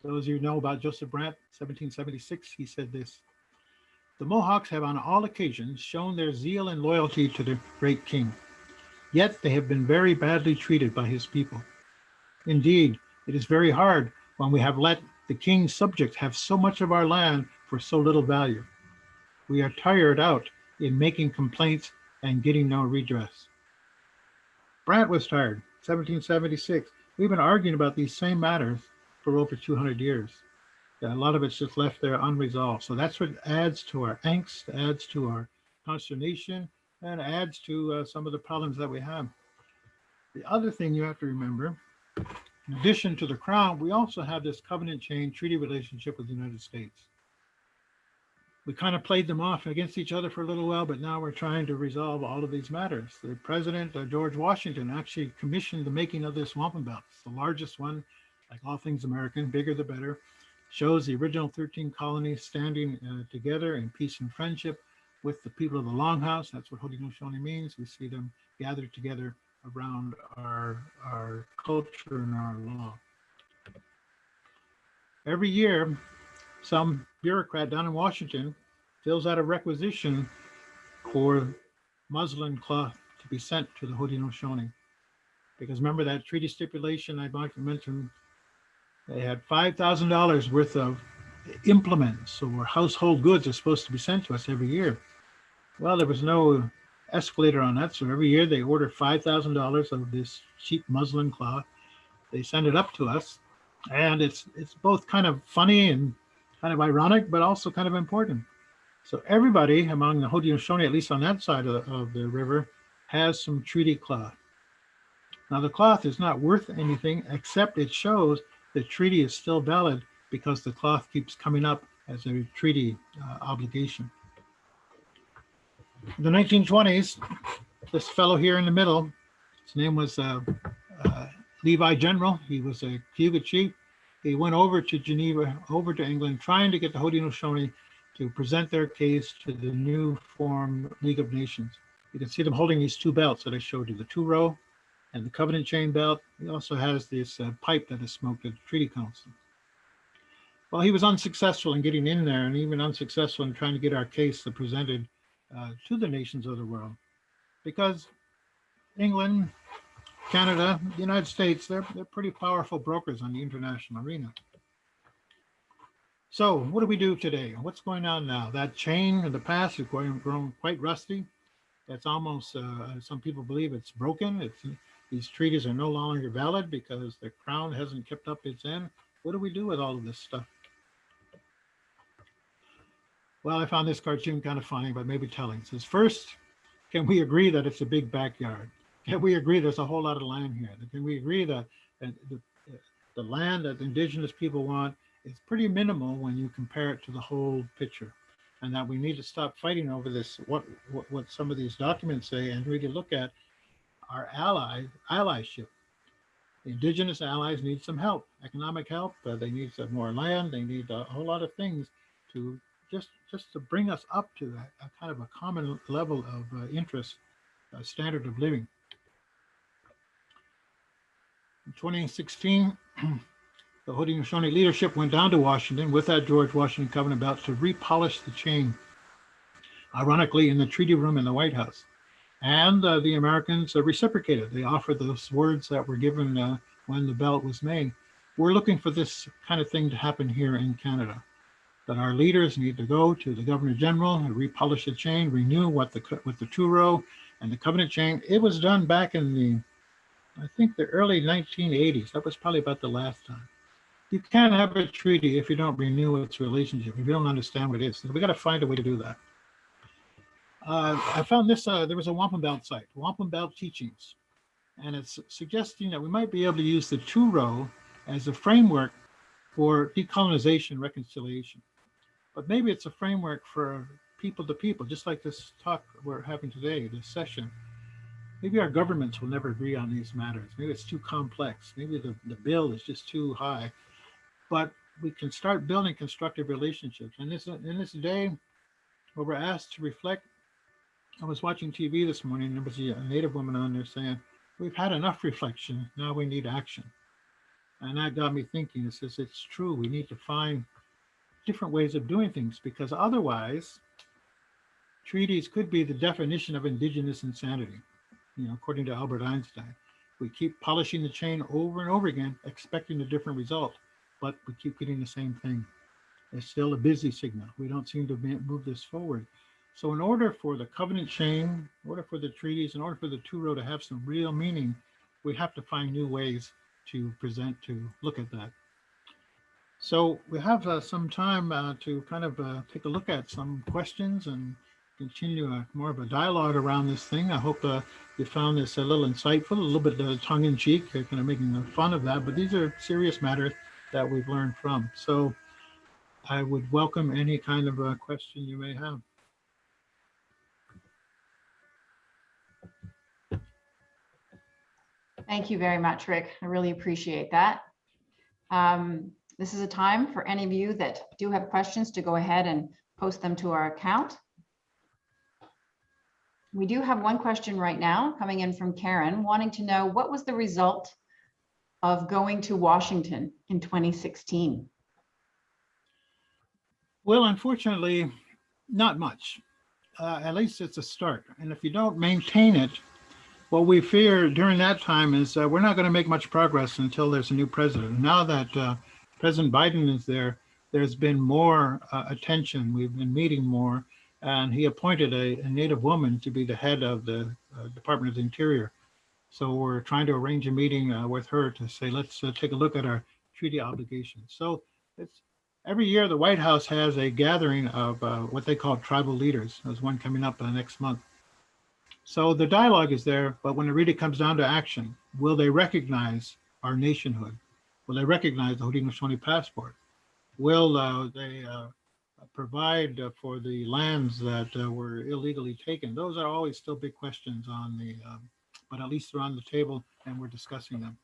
[SPEAKER 2] Those of you know about Joseph Brant, 1776, he said this: the Mohawks have on all occasions shown their zeal and loyalty to the great king, yet they have been very badly treated by his people. Indeed, it is very hard when we have let the king's subjects have so much of our land for so little value. We are tired out in making complaints and getting no redress. Brant was tired, 1776. We've been arguing about these same matters for over 200 years. A lot of it's just left there unresolved. So that's what adds to our angst, adds to our consternation, and adds to some of the problems that we have. The other thing you have to remember, in addition to the crown, we also have this covenant chain treaty relationship with the United States. We kind of played them off against each other for a little while, but now we're trying to resolve all of these matters. The President, George Washington, actually commissioned the making of this wampum belt. It's the largest one, like all things American, bigger the better. Shows the original 13 colonies standing together in peace and friendship with the people of the Longhouse. That's what Haudenosaunee means. We see them gathered together around our culture and our law. Every year, some bureaucrat down in Washington fills out a requisition for muslin cloth to be sent to the Haudenosaunee. Because remember that treaty stipulation I mentioned, they had $5,000 worth of implements or household goods are supposed to be sent to us every year. Well, there was no escalator on that, so every year they order $5,000 of this cheap muslin cloth. They send it up to us, and it's both kind of funny and kind of ironic, but also kind of important. So everybody among the Haudenosaunee, at least on that side of the river, has some treaty cloth. Now the cloth is not worth anything except it shows the treaty is still valid because the cloth keeps coming up as a treaty obligation. In the 1920s, this fellow here in the middle, his name was Levi General. He was a Cayuga chief. He went over to Geneva, over to England, trying to get the Haudenosaunee to present their case to the new formed League of Nations. You can see them holding these two belts that I showed you, the two-row and the covenant chain belt. He also has this pipe that is smoked at the Treaty Council. Well, he was unsuccessful in getting in there and even unsuccessful in trying to get our case presented to the nations of the world, because England, Canada, the United States, they're pretty powerful brokers on the international arena. So what do we do today? What's going on now? That chain in the past has grown quite rusty. It's almost, some people believe it's broken. These treaties are no longer valid because the crown hasn't kept up its end. What do we do with all of this stuff? Well, I found this cartoon kind of funny, but maybe telling. It says, first, can we agree that it's a big backyard? Can we agree there's a whole lot of land here? Can we agree that the land that indigenous people want is pretty minimal when you compare it to the whole picture? And that we need to stop fighting over this, what some of these documents say, and really look at our allyship. The indigenous allies need some help, economic help. They need some more land. They need a whole lot of things to just to bring us up to a kind of a common level of interest, standard of living. In 2016, the Haudenosaunee leadership went down to Washington with that George Washington Covenant belt to repolish the chain, ironically in the treaty room in the White House. And the Americans reciprocated. They offered those words that were given when the belt was made. We're looking for this kind of thing to happen here in Canada, that our leaders need to go to the Governor General and repolish the chain, renew what the two-row and the covenant chain. It was done back in the, I think, the early 1980s. That was probably about the last time. You can't have a treaty if you don't renew its relationship, if you don't understand what it is. So we got to find a way to do that. I found this, there was a Wampum Belt site, Wampum Belt Teachings, and it's suggesting that we might be able to use the two-row as a framework for decolonization, reconciliation. But maybe it's a framework for people to people, just like this talk we're having today, this session. Maybe our governments will never agree on these matters. Maybe it's too complex. Maybe the bill is just too high. But we can start building constructive relationships. And in this day where we're asked to reflect, I was watching TV this morning, and there was a Native woman on there saying, we've had enough reflection, now we need action. And that got me thinking, it's true, we need to find different ways of doing things, because otherwise treaties could be the definition of indigenous insanity, according to Albert Einstein. We keep polishing the chain over and over again, expecting a different result, but we keep getting the same thing. It's still a busy signal. We don't seem to move this forward. So in order for the covenant chain, in order for the treaties, in order for the two-row to have some real meaning, we have to find new ways to present, to look at that. So we have some time to kind of take a look at some questions and continue more of a dialogue around this thing. I hope you found this a little insightful, a little bit tongue-in-cheek, kind of making fun of that, but these are serious matters that we've learned from. So I would welcome any kind of a question you may have.
[SPEAKER 1] Thank you very much, Rick. I really appreciate that. This is a time for any of you that do have questions to go ahead and post them to our account. We do have one question right now coming in from Karen, wanting to know what was the result of going to Washington in 2016?
[SPEAKER 2] Well, unfortunately, not much. At least it's a start. And if you don't maintain it, what we fear during that time is we're not going to make much progress until there's a new president. Now that President Biden is there, there's been more attention. We've been meeting more. And he appointed a Native woman to be the head of the Department of the Interior. So we're trying to arrange a meeting with her to say, let's take a look at our treaty obligations. So it's every year the White House has a gathering of what they call tribal leaders. There's one coming up next month. So the dialogue is there, but when it really comes down to action, will they recognize our nationhood? Will they recognize the Haudenosaunee passport? Will they provide for the lands that were illegally taken? Those are always still big questions on the, but at least they're on the table and we're discussing them.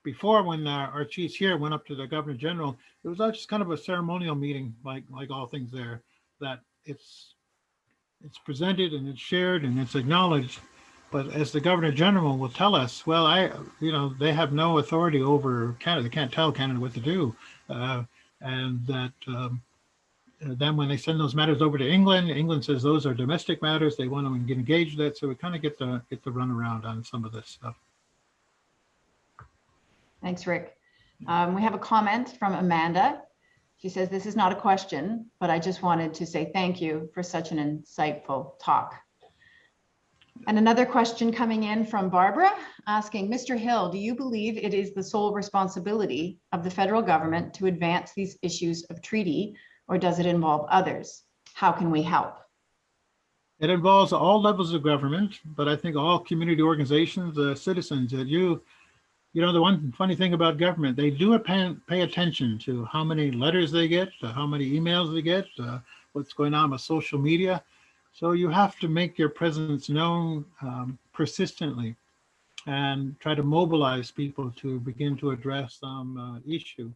[SPEAKER 2] Before, when our chiefs here went up to the Governor General, it was just kind of a ceremonial meeting, like all things there, that it's presented and it's shared and it's acknowledged. But as the Governor General will tell us, well, they have no authority over Canada. They can't tell Canada what to do. And that then when they send those matters over to England, England says those are domestic matters. They want to get engaged with that. So we kind of get the runaround on some of this stuff.
[SPEAKER 1] Thanks, Rick. We have a comment from Amanda. She says, this is not a question, but I just wanted to say thank you for such an insightful talk. And another question coming in from Barbara asking, Mr. Hill, do you believe it is the sole responsibility of the federal government to advance these issues of treaty, or does it involve others? How can we help?
[SPEAKER 2] It involves all levels of government, but I think all community organizations, citizens, that you know, the one funny thing about government, they do pay attention to how many letters they get, how many emails they get, what's going on with social media. So you have to make your presence known persistently and try to mobilize people to begin to address some issue.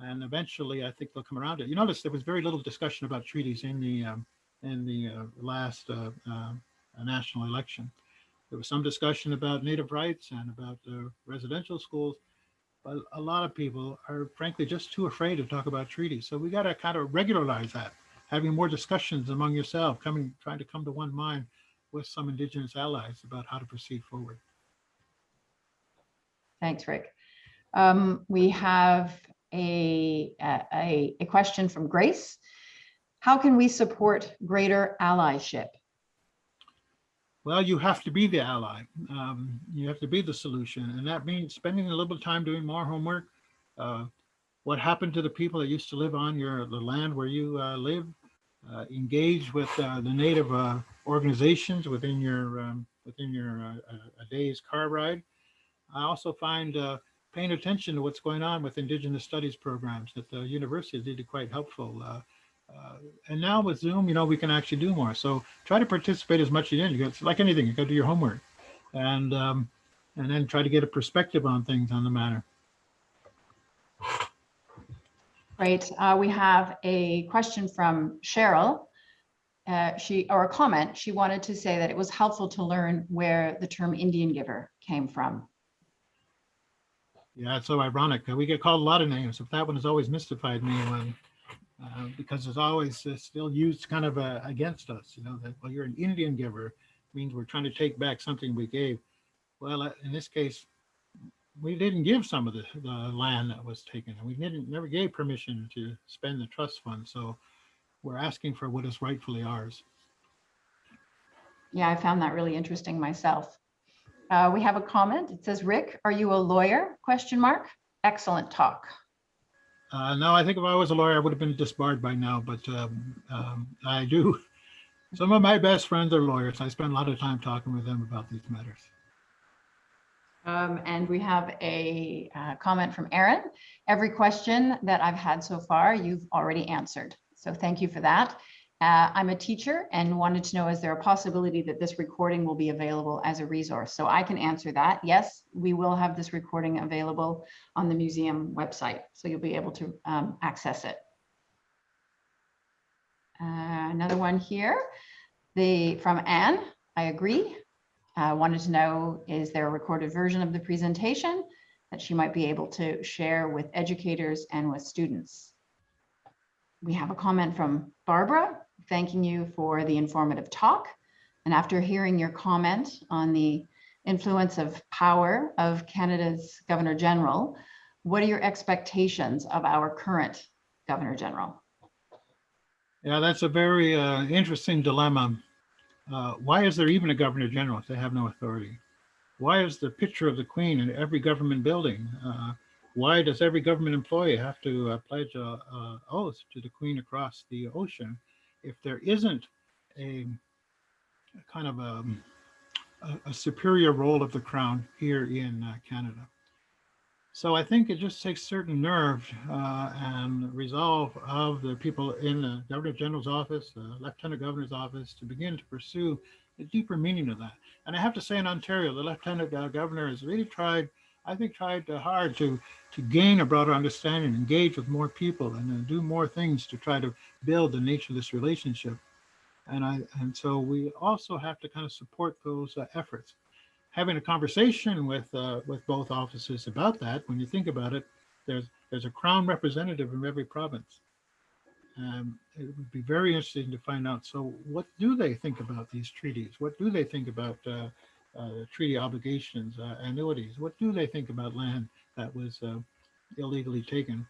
[SPEAKER 2] And eventually, I think they'll come around it. You notice there was very little discussion about treaties in the last national election. There was some discussion about Native rights and about residential schools, but a lot of people are frankly just too afraid to talk about treaties. So we got to kind of regularize that, having more discussions among yourself, trying to come to one mind with some Indigenous allies about how to proceed forward.
[SPEAKER 1] Thanks, Rick. We have a question from Grace. How can we support greater allyship?
[SPEAKER 2] Well, you have to be the ally. You have to be the solution. And that means spending a little bit of time doing more homework. What happened to the people that used to live on the land where you live? Engage with the Native organizations within your a day's car ride. I also find paying attention to what's going on with Indigenous studies programs at the universities did quite helpful. And now with Zoom, you know, we can actually do more. So try to participate as much as you can. It's like anything, you got to do your homework, and then try to get a perspective on things on the matter.
[SPEAKER 1] Great. We have a question from Cheryl. Or a comment. She wanted to say that it was helpful to learn where the term Indian giver came from.
[SPEAKER 2] Yeah, it's so ironic. We get called a lot of names, but that one has always mystified me because it's always still used kind of against us. You know, that, well, you're an Indian giver means we're trying to take back something we gave. Well, in this case, we didn't give some of the land that was taken. We never gave permission to spend the trust fund. So we're asking for what is rightfully ours.
[SPEAKER 1] Yeah, I found that really interesting myself. We have a comment. It says, Rick, are you a lawyer? ? Excellent talk.
[SPEAKER 2] No, I think if I was a lawyer, I would have been disbarred by now, but I do. Some of my best friends are lawyers. I spend a lot of time talking with them about these matters.
[SPEAKER 1] And we have a comment from Aaron. Every question that I've had so far, you've already answered. So thank you for that. I'm a teacher and wanted to know, is there a possibility that this recording will be available as a resource? So I can answer that. Yes, we will have this recording available on the museum website. So you'll be able to access it. Another one here, from Anne, I agree. Wanted to know, is there a recorded version of the presentation that she might be able to share with educators and with students? We have a comment from Barbara, thanking you for the informative talk. And after hearing your comment on the influence of power of Canada's Governor General, what are your expectations of our current Governor General?
[SPEAKER 2] Yeah, that's a very interesting dilemma. Why is there even a Governor General if they have no authority? Why is the picture of the Queen in every government building? Why does every government employee have to pledge an oath to the Queen across the ocean if there isn't a kind of a superior role of the Crown here in Canada? So I think it just takes certain nerve and resolve of the people in the Governor General's office, the Lieutenant Governor's office, to begin to pursue the deeper meaning of that. And I have to say, in Ontario, the Lieutenant Governor has really tried hard to gain a broader understanding, engage with more people, and do more things to try to build the nature of this relationship. And so we also have to kind of support those efforts. Having a conversation with both offices about that, when you think about it, there's a Crown representative in every province. It would be very interesting to find out. So what do they think about these treaties? What do they think about treaty obligations, annuities? What do they think about land that was illegally taken?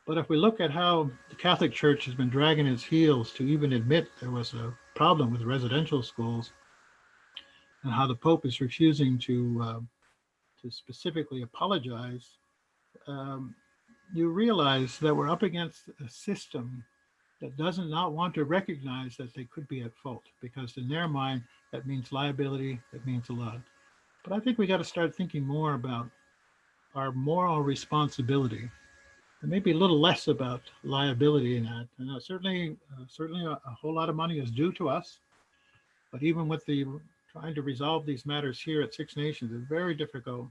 [SPEAKER 2] But if we look at how the Catholic Church has been dragging its heels to even admit there was a problem with residential schools, and how the Pope is refusing to specifically apologize, you realize that we're up against a system that doesn't not want to recognize that they could be at fault, because in their mind, that means liability, that means a lot. But I think we got to start thinking more about our moral responsibility, and maybe a little less about liability in that. And certainly a whole lot of money is due to us. But even with the trying to resolve these matters here at Six Nations, it's very difficult.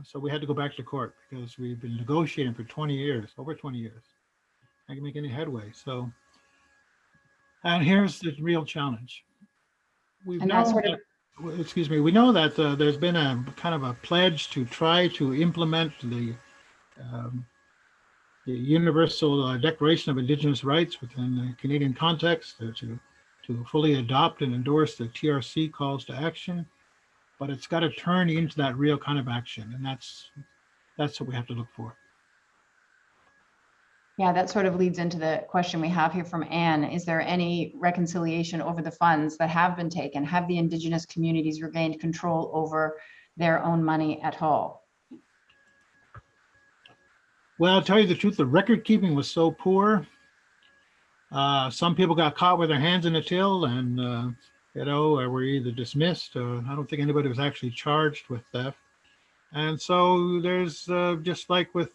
[SPEAKER 2] So we had to go back to court because we've been negotiating for 20 years, over 20 years. I can make any headway. So, and here's the real challenge. We
[SPEAKER 1] And that
[SPEAKER 2] know
[SPEAKER 1] sort of,
[SPEAKER 2] that, excuse me, we know that there's been a kind of a pledge to try to implement um, the Universal Declaration of Indigenous Rights within the Canadian context, to fully adopt and endorse the TRC calls to action, but it's got to turn into that real kind of action, and that's what we have to look for.
[SPEAKER 1] yeah, that sort of leads into the question we have here from Anne. Is there any reconciliation over the funds that have been taken? Have the Indigenous communities regained control over their own money at all?
[SPEAKER 2] Well, I'll tell you the truth, the record keeping was so poor. Some people got caught with their hands in the till and, were either dismissed. I don't think anybody was actually charged with theft. And so there's just like with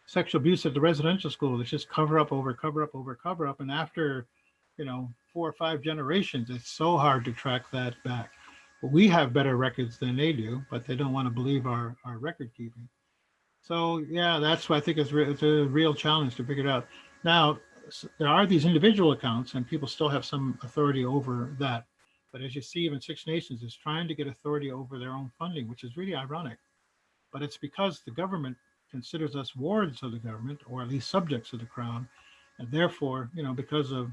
[SPEAKER 2] sexual abuse at the residential school, it's just cover up over cover up over cover up. And after, 4 or 5 generations, it's so hard to track that back. But we have better records than they do, but they don't want to believe our record keeping. So yeah, that's what I think it's a real challenge to figure it out. Now, there are these individual accounts and people still have some authority over that. But as you see, even Six Nations is trying to get authority over their own funding, which is really ironic. But it's because the government considers us wards of the government, or at least subjects of the crown. And therefore, because of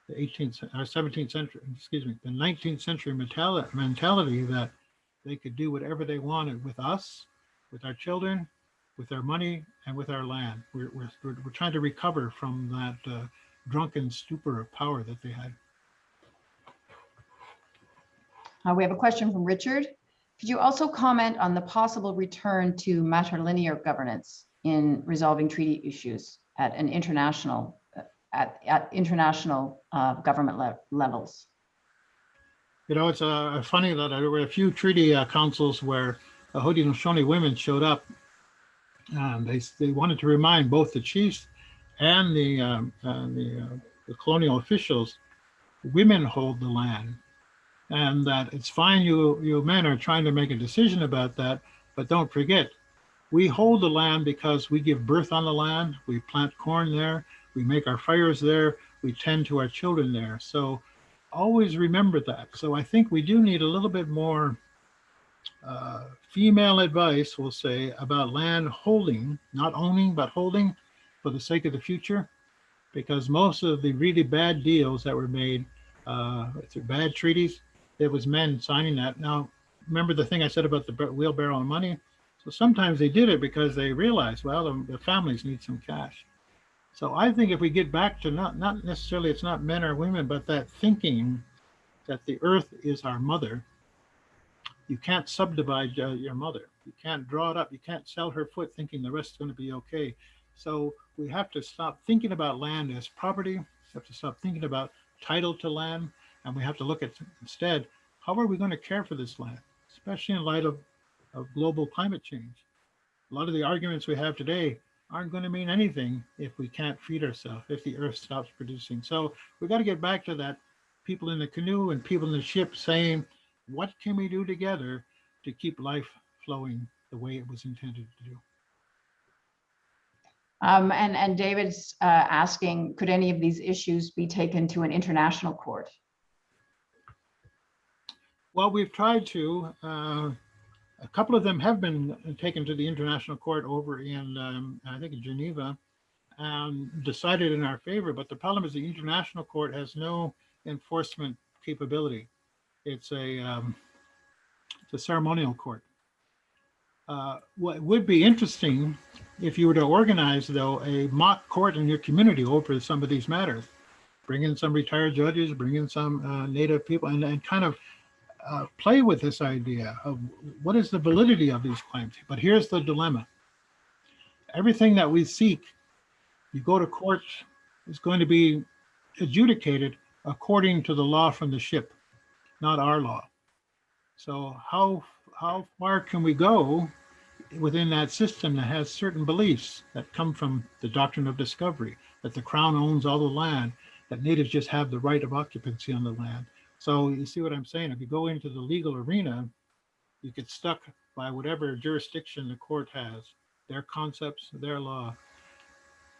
[SPEAKER 2] the 18th or 17th century, the 19th century mentality that they could do whatever they wanted with us, with our children, with our money, and with our land. We're trying to recover from that drunken stupor of power that they had.
[SPEAKER 1] We have a question from Richard. Could you also comment on the possible return to matrilineal governance in resolving treaty issues at an international government levels?
[SPEAKER 2] It's funny that there were a few treaty councils where the Haudenosaunee women showed up. They wanted to remind both the chiefs and the colonial officials, women hold the land, and that it's fine you men are trying to make a decision about that, but don't forget, we hold the land because we give birth on the land, we plant corn there, we make our fires there, we tend to our children there. So always remember that. So I think we do need a little bit more female advice, we'll say, about land holding, not owning, but holding for the sake of the future, because most of the really bad deals that were made through bad treaties, it was men signing that. Now, remember the thing I said about the wheelbarrow of money? So sometimes they did it because they realized, well, the families need some cash. So I think if we get back to not necessarily, it's not men or women, but that thinking that the earth is our mother. You can't subdivide your mother. You can't draw it up. You can't sell her foot thinking the rest is going to be okay. So we have to stop thinking about land as property. We have to stop thinking about title to land. And we have to look at instead, how are we going to care for this land, especially in light of global climate change? A lot of the arguments we have today aren't going to mean anything if we can't feed ourselves, if the earth stops producing. So we've got to get back to that, people in the canoe and people in the ship saying, what can we do together to keep life flowing the way it was intended to do?
[SPEAKER 1] And David's asking, could any of these issues be taken to an international court?
[SPEAKER 2] Well, we've tried to. A couple of them have been taken to the international court over in, I think, in Geneva, and decided in our favor. But the problem is the international court has no enforcement capability. It's a ceremonial court. What would be interesting if you were to organize, though, a mock court in your community over some of these matters, bring in some retired judges, bring in some Native people, and kind of play with this idea of what is the validity of these claims. But here's the dilemma. Everything that we seek, you go to court is going to be adjudicated according to the law from the ship, not our law. So how far can we go within that system that has certain beliefs that come from the doctrine of discovery, that the crown owns all the land, that natives just have the right of occupancy on the land? So you see what I'm saying? If you go into the legal arena, you get stuck by whatever jurisdiction the court has, their concepts, their law.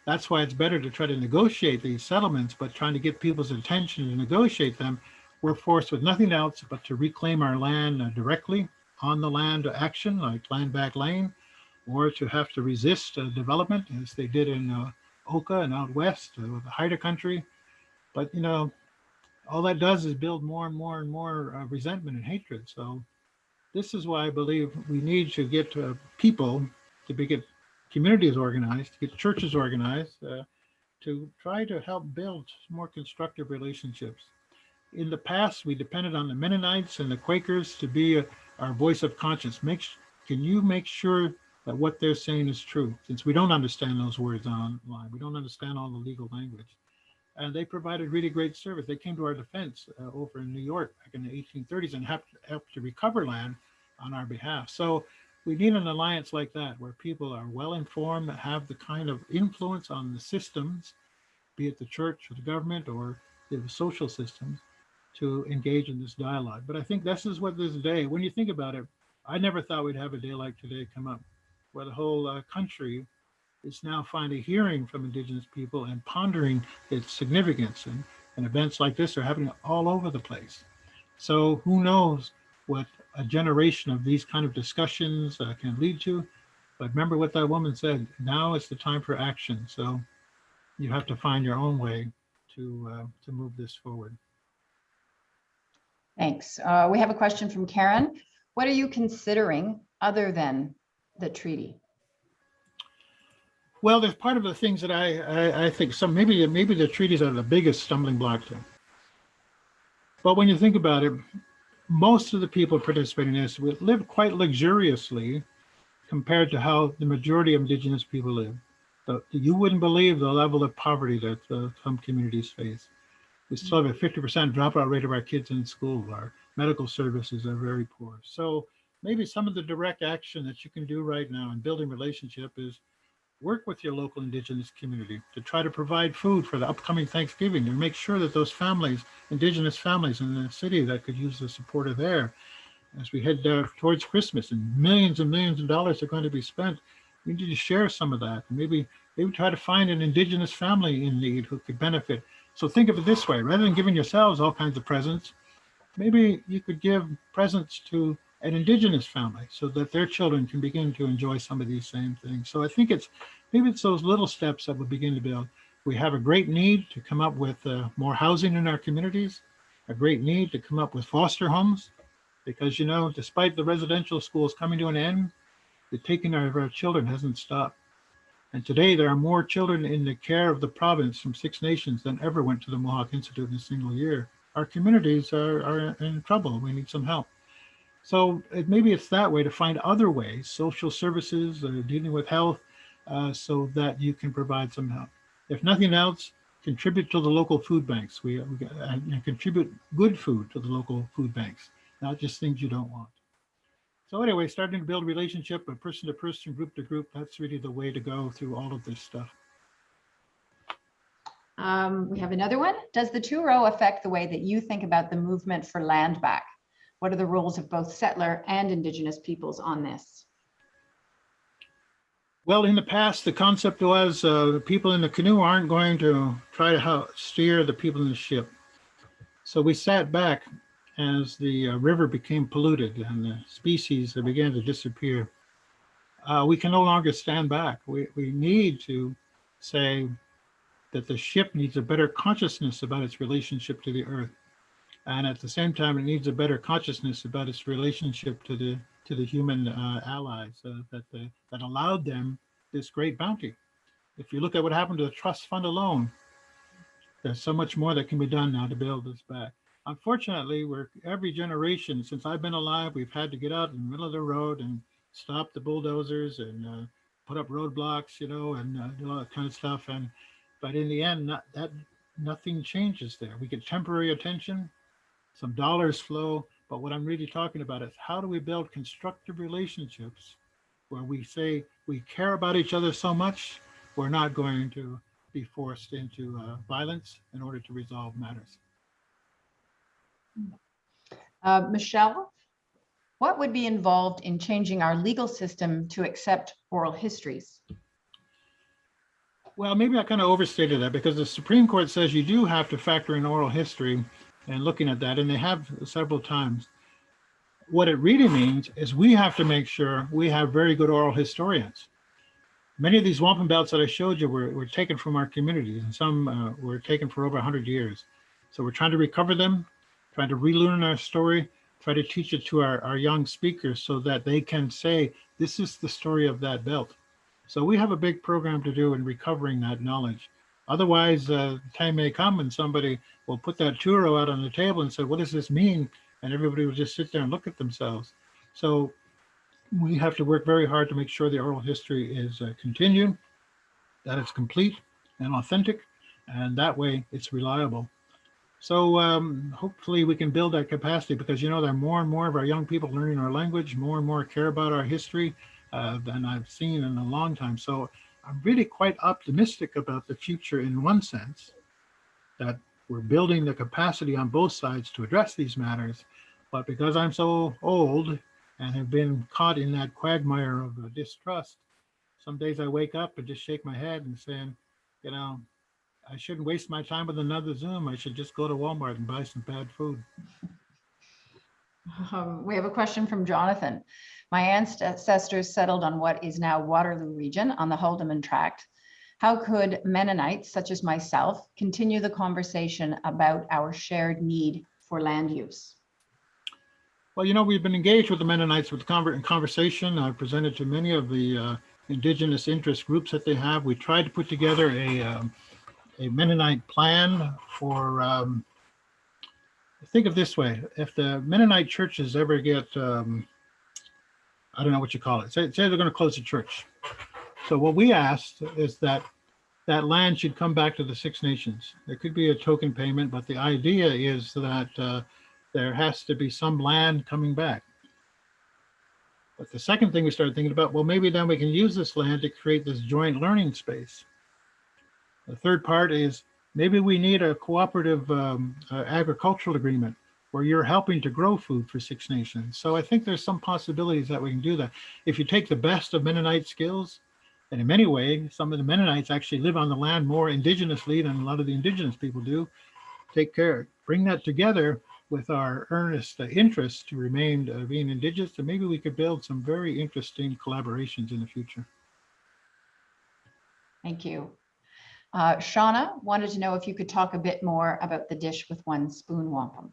[SPEAKER 2] That's why it's better to try to negotiate these settlements, but trying to get people's attention to negotiate them, we're forced with nothing else but to reclaim our land directly on the land action, like Land Back Lane, or to have to resist development, as they did in Oka and out west with the Haida country. But, all that does is build more and more and more resentment and hatred. So this is why I believe we need to get people to get communities organized, to get churches organized, to try to help build more constructive relationships. In the past, we depended on the Mennonites and the Quakers to be our voice of conscience. Can you make sure that what they're saying is true? Since we don't understand those words online, we don't understand all the legal language. And they provided really great service. They came to our defense over in New York back in the 1830s and helped to recover land on our behalf. So we need an alliance like that, where people are well informed, that have the kind of influence on the systems, be it the church or the government or the social systems, to engage in this dialogue. But I think this is what this day, when you think about it, I never thought we'd have a day like today come up, where the whole country is now finally hearing from Indigenous people and pondering its significance. And events like this are happening all over the place. So who knows what a generation of these kind of discussions can lead to. But remember what that woman said, now is the time for action. So you have to find your own way to move this forward.
[SPEAKER 1] Thanks. We have a question from Karen. What are you considering other than the treaty?
[SPEAKER 2] Well, there's part of the things that I think maybe the treaties are the biggest stumbling block to. But when you think about it, most of the people participating in this live quite luxuriously compared to how the majority of Indigenous people live. You wouldn't believe the level of poverty that some communities face. We still have a 50% dropout rate of our kids in school. Our medical services are very poor. So maybe some of the direct action that you can do right now in building relationship is work with your local Indigenous community to try to provide food for the upcoming Thanksgiving and make sure that those families, Indigenous families in the city that could use the support of there, as we head towards Christmas and millions of dollars are going to be spent, we need to share some of that. Maybe try to find an Indigenous family in need who could benefit. So think of it this way, rather than giving yourselves all kinds of presents, maybe you could give presents to an Indigenous family so that their children can begin to enjoy some of these same things. So I think maybe it's those little steps that will begin to build. We have a great need to come up with more housing in our communities, a great need to come up with foster homes, because, despite the residential schools coming to an end, the taking of our children hasn't stopped. And today there are more children in the care of the province from 6 nations than ever went to the Mohawk Institute in a single year. Our communities are in trouble. We need some help. So maybe it's that way, to find other ways, social services, dealing with health, so that you can provide some help. If nothing else, contribute to the local food banks. We contribute good food to the local food banks, not just things you don't want. So anyway, starting to build a relationship, person to person, group to group, that's really the way to go through all of this stuff.
[SPEAKER 1] We have another one. Does the 2-row affect the way that you think about the movement for land back? What are the roles of both settler and Indigenous peoples on this?
[SPEAKER 2] Well, in the past, the concept was the people in the canoe aren't going to try to steer the people in the ship. So we sat back as the river became polluted and the species began to disappear. We can no longer stand back. We need to say that the ship needs a better consciousness about its relationship to the earth. And at the same time, it needs a better consciousness about its relationship to the human allies that allowed them this great bounty. If you look at what happened to the trust fund alone, there's so much more that can be done now to build this back. Unfortunately, every generation since I've been alive, we've had to get out in the middle of the road and stop the bulldozers and put up roadblocks, and do all that kind of stuff. And But in the end, nothing changes there. We get temporary attention, some dollars flow, but what I'm really talking about is how do we build constructive relationships where we say we care about each other so much, we're not going to be forced into violence in order to resolve matters.
[SPEAKER 1] Michelle, what would be involved in changing our legal system to accept oral histories?
[SPEAKER 2] Well, maybe I kind of overstated that because the Supreme Court says you do have to factor in oral history and looking at that, and they have several times. What it really means is we have to make sure we have very good oral historians. Many of these wampum belts that I showed you were taken from our communities, and some were taken for over 100 years. So we're trying to recover them, trying to relearn our story, try to teach it to our young speakers so that they can say, this is the story of that belt. So we have a big program to do in recovering that knowledge. Otherwise, time may come and somebody will put that churro out on the table and say, what does this mean? And everybody will just sit there and look at themselves. So we have to work very hard to make sure the oral history is continued, that it's complete and authentic, and that way it's reliable. So hopefully we can build that capacity because, you know, there are more and more of our young people learning our language, more and more care about our history than I've seen in a long time. So I'm really quite optimistic about the future in one sense, that we're building the capacity on both sides to address these matters. But because I'm so old and have been caught in that quagmire of distrust, some days I wake up and just shake my head and saying, you know, I shouldn't waste my time with another Zoom. I should just go to Walmart and buy some bad food.
[SPEAKER 1] We have a question from Jonathan. My ancestors settled on what is now Waterloo region on the Haldimand Tract. How could Mennonites, such as myself, continue the conversation about our shared need for land use?
[SPEAKER 2] Well, you know, we've been engaged with the Mennonites in conversation. I've presented to many of the indigenous interest groups that they have. We tried to put together a Mennonite plan for, think of this way, if the Mennonite churches ever get, I don't know what you call it, say they're going to close the church. So what we asked is that that land should come back to the Six Nations. There could be a token payment, but the idea is that there has to be some land coming back. But the second thing we started thinking about, well, maybe then we can use this land to create this joint learning space. The third part is maybe we need a cooperative agricultural agreement where you're helping to grow food for Six Nations. So I think there's some possibilities that we can do that. If you take the best of Mennonite skills, and in many ways, some of the Mennonites actually live on the land more indigenously than a lot of the indigenous people do. Take care, bring that together with our earnest interest to remain being indigenous, and maybe we could build some very interesting collaborations in the future.
[SPEAKER 1] Thank you. Shauna wanted to know if you could talk a bit more about the dish with one spoon wampum.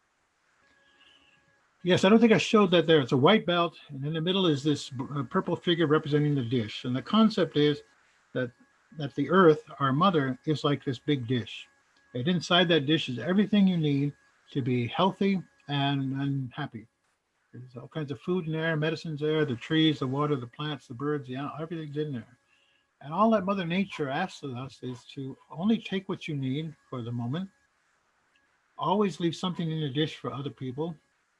[SPEAKER 2] Yes, I don't think I showed that there. It's a white belt, and in the middle is this purple figure representing the dish. And the concept is that the earth, our mother, is like this big dish. And inside that dish is everything you need to be healthy and happy. There's all kinds of food in there, medicines there, the trees, the water, the plants, the birds, everything's in there. And all that Mother Nature asks of us is to only take what you need for the moment. Always leave something in the dish for other people.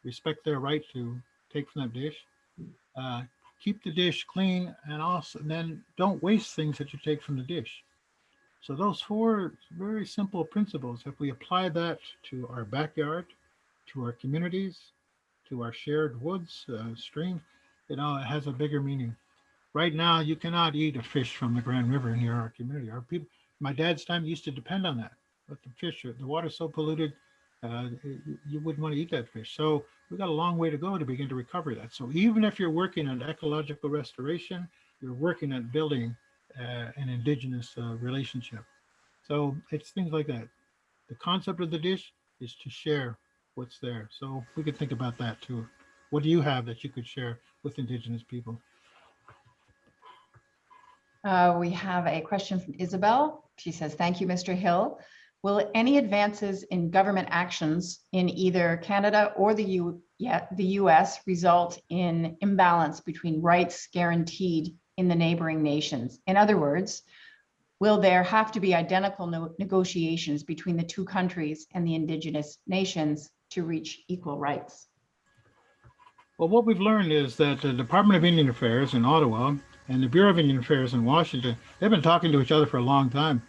[SPEAKER 2] Respect their right to take from that dish. Keep the dish clean, and then don't waste things that you take from the dish. So those four very simple principles, if we apply that to our backyard, to our communities, to our shared woods, streams, it has a bigger meaning. Right now, you cannot eat a fish from the Grand River near our community. Our people, my dad's time used to depend on that. But the fish, the water's so polluted, you wouldn't want to eat that fish. So we've got a long way to go to begin to recover that. So even if you're working on ecological restoration, you're working on building an indigenous relationship. So it's things like that. The concept of the dish is to share what's there. So we could think about that too. What do you have that you could share with indigenous people?
[SPEAKER 1] We have a question from Isabel. She says, thank you, Mr. Hill. Will any advances in government actions in either Canada or the US result in imbalance between rights guaranteed in the neighboring nations? In other words, Will there have to be identical negotiations between the two countries and the Indigenous nations to reach equal rights?
[SPEAKER 2] Well, what we've learned is that the Department of Indian Affairs in Ottawa and the Bureau of Indian Affairs in Washington, they've been talking to each other for a long time.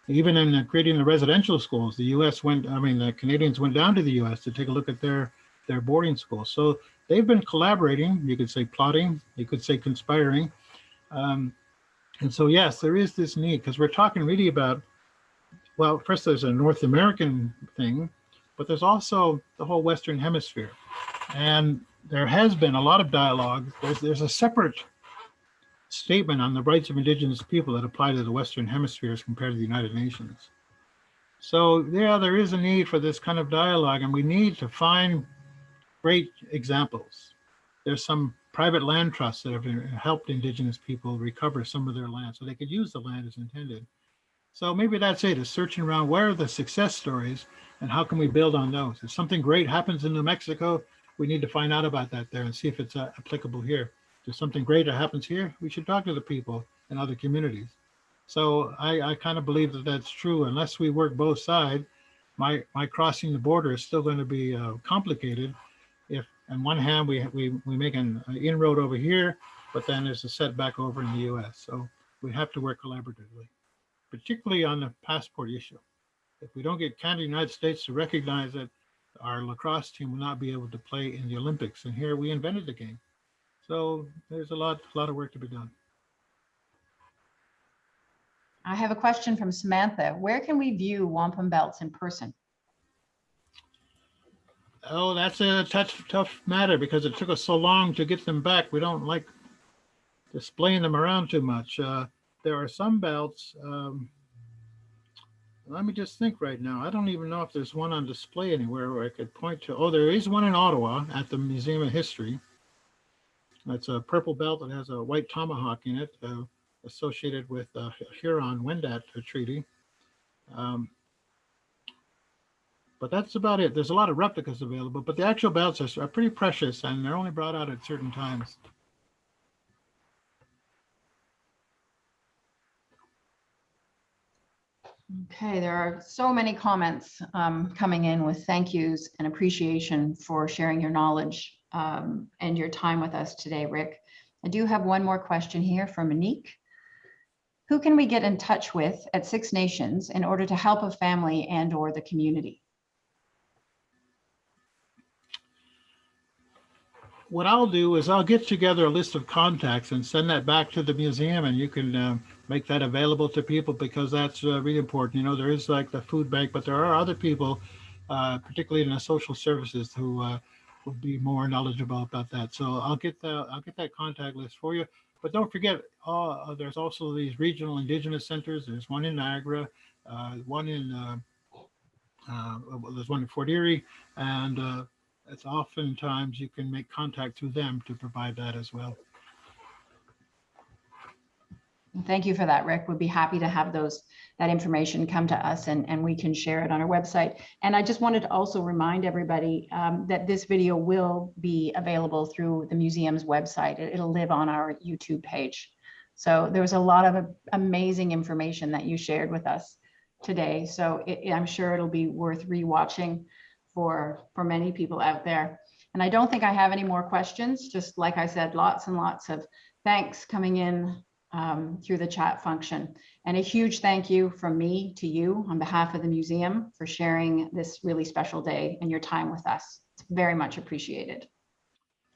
[SPEAKER 2] Even in creating the residential schools, the Canadians went down to the US to take a look at their boarding schools. So they've been collaborating, you could say plotting, you could say conspiring. And so, yes, there is this need, because we're talking really about, well, first there's a North American thing, but there's also the whole Western Hemisphere. And there has been a lot of dialogue. There's a separate statement on the rights of Indigenous people that apply to the Western Hemisphere as compared to the United Nations. So yeah, there is a need for this kind of dialogue, and we need to find great examples. There's some private land trusts that have helped Indigenous people recover some of their land so they could use the land as intended. So maybe that's it, is searching around where are the success stories and how can we build on those. If something great happens in New Mexico, we need to find out about that there and see if it's applicable here. If there's something great that happens here, we should talk to the people in other communities. So I kind of believe that that's true. Unless we work both sides, my crossing the border is still going to be complicated. If on one hand we make an inroad over here, but then there's a setback over in the US. So we have to work collaboratively, particularly on the passport issue. If we don't get Canada and the United States to recognize that, our lacrosse team will not be able to play in the Olympics. And here we invented the game. So there's a lot of work to be done.
[SPEAKER 1] I have a question from Samantha. Where can we view wampum belts in person?
[SPEAKER 2] Oh, that's a tough matter because it took us so long to get them back. We don't like displaying them around too much. There are some belts. Let me just think right now. I don't even know if there's one on display anywhere where I could point to. Oh, there is one in Ottawa at the Museum of History. It's a purple belt that has a white tomahawk in it, associated with Huron-Wendat Treaty. But that's about it. There's a lot of replicas available, but the actual belts are pretty precious, and they're only brought out at certain times.
[SPEAKER 1] Okay, there are so many comments coming in with thank yous and appreciation for sharing your knowledge and your time with us today, Rick. I do have one more question here from Monique. Who can we get in touch with at Six Nations in order to help a family and or the community?
[SPEAKER 2] What I'll do is I'll get together a list of contacts and send that back to the museum, and you can make that available to people, because that's really important. You know, there is like the food bank, but there are other people, particularly in the social services, who would be more knowledgeable about that. So I'll get that contact list for you. But don't forget, there's also these regional Indigenous centers. There's one in Niagara, there's one in Fort Erie, and it's oftentimes you can make contact through them to provide that as well.
[SPEAKER 1] Thank you for that, Rick. We'd be happy to have that information come to us, and we can share it on our website. And I just wanted to also remind everybody that this video will be available through the museum's website. It'll live on our YouTube page. So there was a lot of amazing information that you shared with us today. So I'm sure it'll be worth rewatching for many people out there. And I don't think I have any more questions. Just like I said, lots and lots of thanks coming in through the chat function. And a huge thank you from me to you on behalf of the museum for sharing this really special day and your time with us. It's very much appreciated.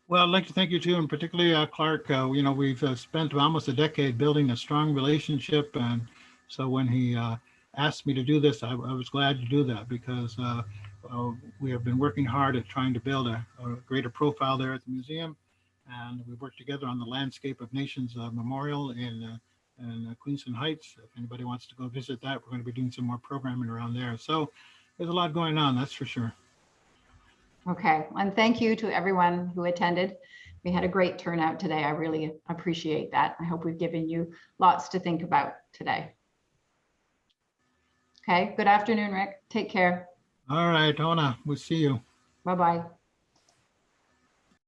[SPEAKER 2] Well, I'd like to thank you too, and particularly Clark. You know, we've spent almost a decade building a strong relationship, and so when he asked me to do this, I was glad to do that, because we have been working hard at trying to build a greater profile there at the museum. And we worked together on the Landscape of Nations Memorial in Queenston Heights. If anybody wants to go visit that, we're going to be doing some more programming around there. So there's a lot going on, that's for sure.
[SPEAKER 1] Okay, and thank you to everyone who attended. We had a great turnout today. I really appreciate that. I hope we've given you lots to think about today. Okay, good afternoon, Rick. Take care.
[SPEAKER 2] All right, Ona, we'll see you.
[SPEAKER 1] Bye-bye.